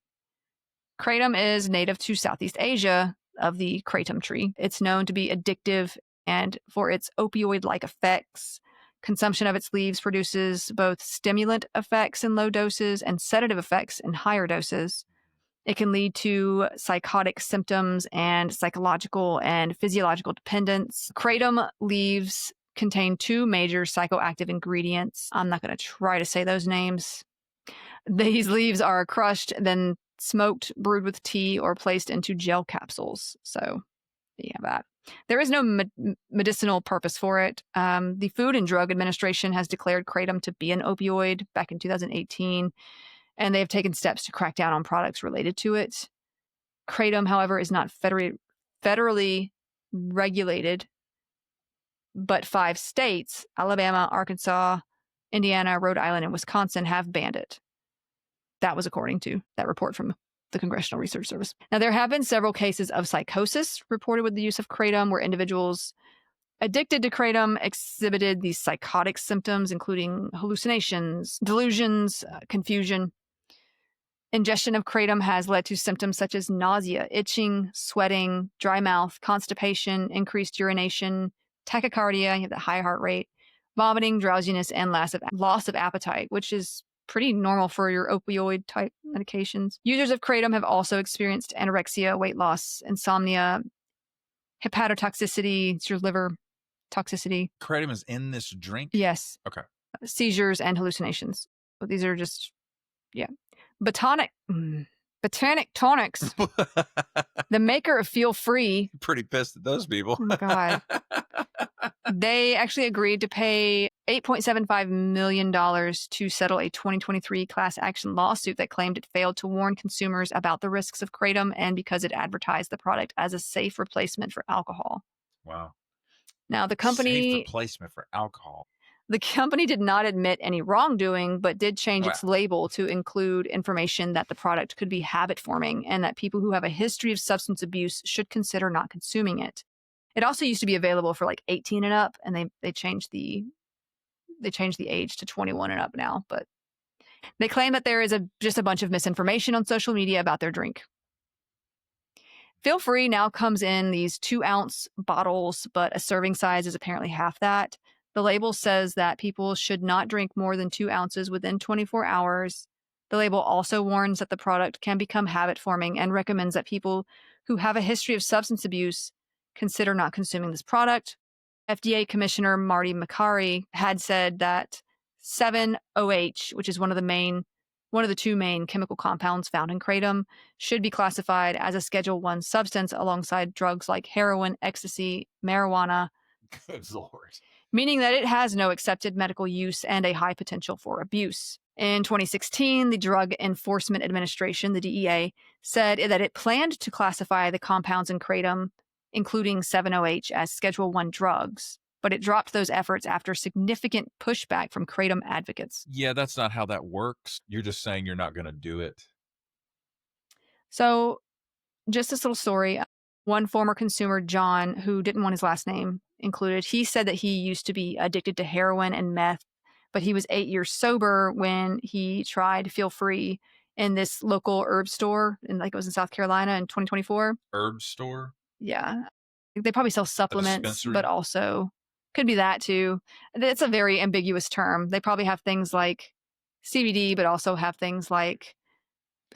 Kratom is native to Southeast Asia of the kratom tree. It's known to be addictive and for its opioid-like effects. Consumption of its leaves produces both stimulant effects in low doses and sedative effects in higher doses. It can lead to psychotic symptoms and psychological and physiological dependence. Kratom leaves contain 2 major psychoactive ingredients. I'm not going to try to say those names. These leaves are crushed, then smoked, brewed with tea, or placed into gel capsules. So, yeah, that. There is no medicinal purpose for it. The Food and Drug Administration has declared kratom to be an opioid back in 2018, and they have taken steps to crack down on products related to it. Kratom, however, is not federally regulated, but 5 states, Alabama, Arkansas, Indiana, Rhode Island, and Wisconsin, have banned it. That was according to that report from the Congressional Research Service. Now, there have been several cases of psychosis reported with the use of kratom, where individuals addicted to kratom exhibited these psychotic symptoms, including hallucinations, delusions, confusion. Ingestion of kratom has led to symptoms such as nausea, itching, sweating, dry mouth, constipation, increased urination, tachycardia, you have the high heart rate, vomiting, drowsiness, and loss of appetite, which is pretty normal for your opioid type medications. Users of kratom have also experienced anorexia, weight loss, insomnia, hepatotoxicity, it's your liver toxicity. Kratom is in this drink? Yes. Okay. Seizures and hallucinations. But these are just, yeah. Botanic Botanic Tonics, the maker of Feel Free. Pretty pissed at those people. Oh my God. They actually agreed to pay $8.75 million to settle a 2023 class action lawsuit that claimed it failed to warn consumers about the risks of kratom and because it advertised the product as a safe replacement for alcohol. Wow. Now, the Safe company replacement for alcohol. did not admit any wrongdoing, but did change its label to include information that the product could be habit forming and that people who have a history of substance abuse should consider not consuming it. It also used to be available for like 18 and up, and they changed the age to 21 and up now. But they claim that there is just a bunch of misinformation on social media about their drink. Feel Free now comes in these 2-ounce bottles, but a serving size is apparently half that. The label says that people should not drink more than 2 ounces within 24 hours. The label also warns that the product can become habit forming and recommends that people who have a history of substance abuse consider not consuming this product. FDA Commissioner Marty Makary had said that 7-OH, which is one of the 2 main chemical compounds found in kratom, should be classified as a Schedule 1 substance alongside drugs like heroin, ecstasy, marijuana. Good Lord. Meaning that it has no accepted medical use and a high potential for abuse. In 2016, the Drug Enforcement Administration, the DEA, said that it planned to classify the compounds in kratom, including 7-OH, as Schedule 1 drugs, but it dropped those efforts after significant pushback from kratom advocates. Yeah, that's not how that works. You're just saying you're not going to do it. So, just this little story. One former consumer, John, who didn't want his last name included, he said that he used to be addicted to heroin and meth, but he was 8 years sober when he tried Feel Free in this local herb store, and like it was in South Carolina in 2024. Herb store? Yeah. They probably sell supplements, dispensary? but also could be that too. It's a very ambiguous term. They probably have things like CBD, but also have things like,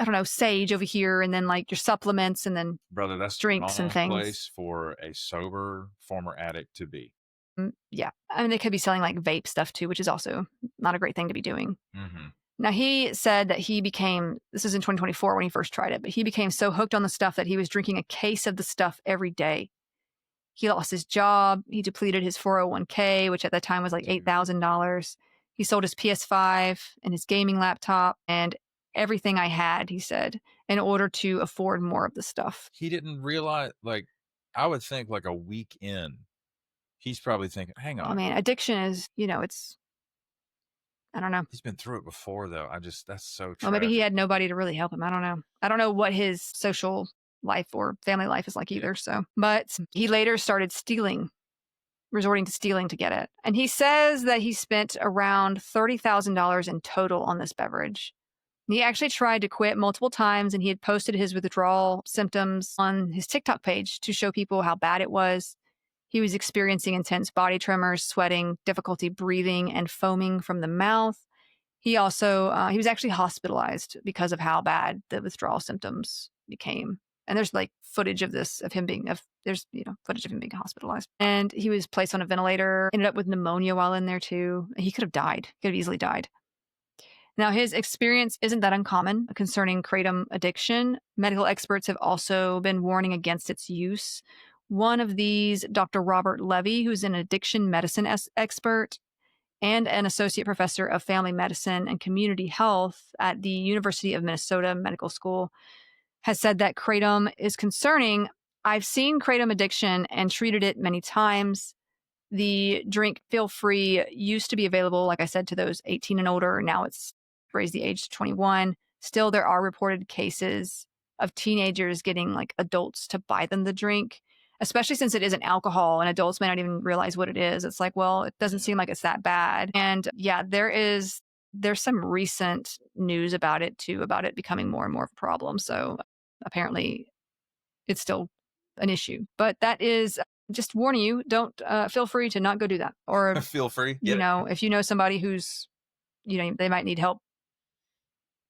I don't know, sage over here, and then like your supplements, and then Brother, that's drinks the and wrong things. place for a sober former addict to be. Yeah. I mean, they could be selling like vape stuff too, which is also not a great thing to be doing. Mm-hmm. Now, he said that this is in 2024 when he first tried it, but he became so hooked on the stuff that he was drinking a case of the stuff every day. He lost his job. He depleted his 401k, which at that time was like $8,000. He sold his PS5 and his gaming laptop and everything I had, he said, in order to afford more of the stuff. He didn't realize, I would think like a week in, he's probably thinking, hang on. I mean, addiction is, I don't know. He's been through it before, though. That's so tragic. Well, maybe he had nobody to really help him. I don't know. I don't know what his social life or family life is like either. So, but he later started resorting to stealing to get it. And he says that he spent around $30,000 in total on this beverage. He actually tried to quit multiple times, and he had posted his withdrawal symptoms on his TikTok page to show people how bad it was. He was experiencing intense body tremors, sweating, difficulty breathing, and foaming from the mouth. He also, he was actually hospitalized because of how bad the withdrawal symptoms became. And there's like footage of this, of him being, footage of him being hospitalized. And he was placed on a ventilator, ended up with pneumonia while in there too. He could have died, could have easily died. Now, his experience isn't that uncommon concerning kratom addiction. Medical experts have also been warning against its use. One of these, Dr. Robert Levy, who's an addiction medicine expert and an associate professor of family medicine and community health at the University of Minnesota Medical School, has said that kratom is concerning. I've seen kratom addiction and treated it many times. The drink Feel Free used to be available, like I said, to those 18 and older. Now it's raised the age to 21. Still, there are reported cases of teenagers getting like adults to buy them the drink, especially since it isn't alcohol and adults may not even realize what it is. It's like, well, it doesn't seem like it's that bad. And yeah, there's some recent news about it too, about it becoming more and more of a problem. So apparently it's still an issue, but that is just warning you, don't feel free to not go do that. Or feel free. If you know somebody who's, they might need help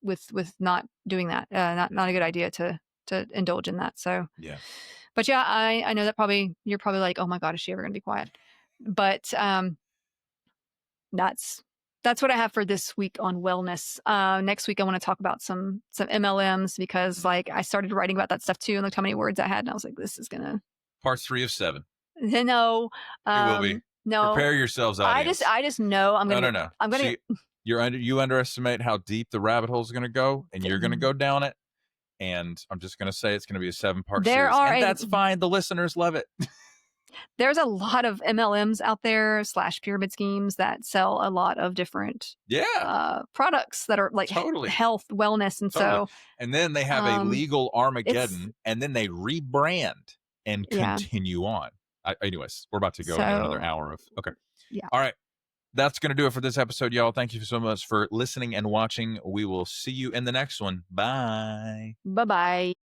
with not doing that, not a good idea to indulge in that. So yeah. But yeah, I know that you're probably like, oh my God, is she ever going to be quiet? But that's that's what I have for this week on wellness. Next week I want to talk about some MLMs because like I started writing about that stuff too and looked how many words I had and I was like, this is gonna Part 3 of 7. no. It will be. No. Prepare yourselves, audience. I just know I'm gonna No. I'm gonna See, you underestimate how deep the rabbit hole is gonna go, and you're gonna go down it. And I'm just gonna say it's gonna be a 7-part series. And that's fine. The listeners love it. There's a lot of MLMs out there / pyramid schemes that sell a lot of different products that are like health, wellness. And so, and then they have a legal Armageddon and then they rebrand and continue on. Anyways, we're about to go another hour of, okay. Yeah. All right. That's going to do it for this episode, y'all. Thank you so much for listening and watching. We will see you in the next one. Bye. Bye-bye.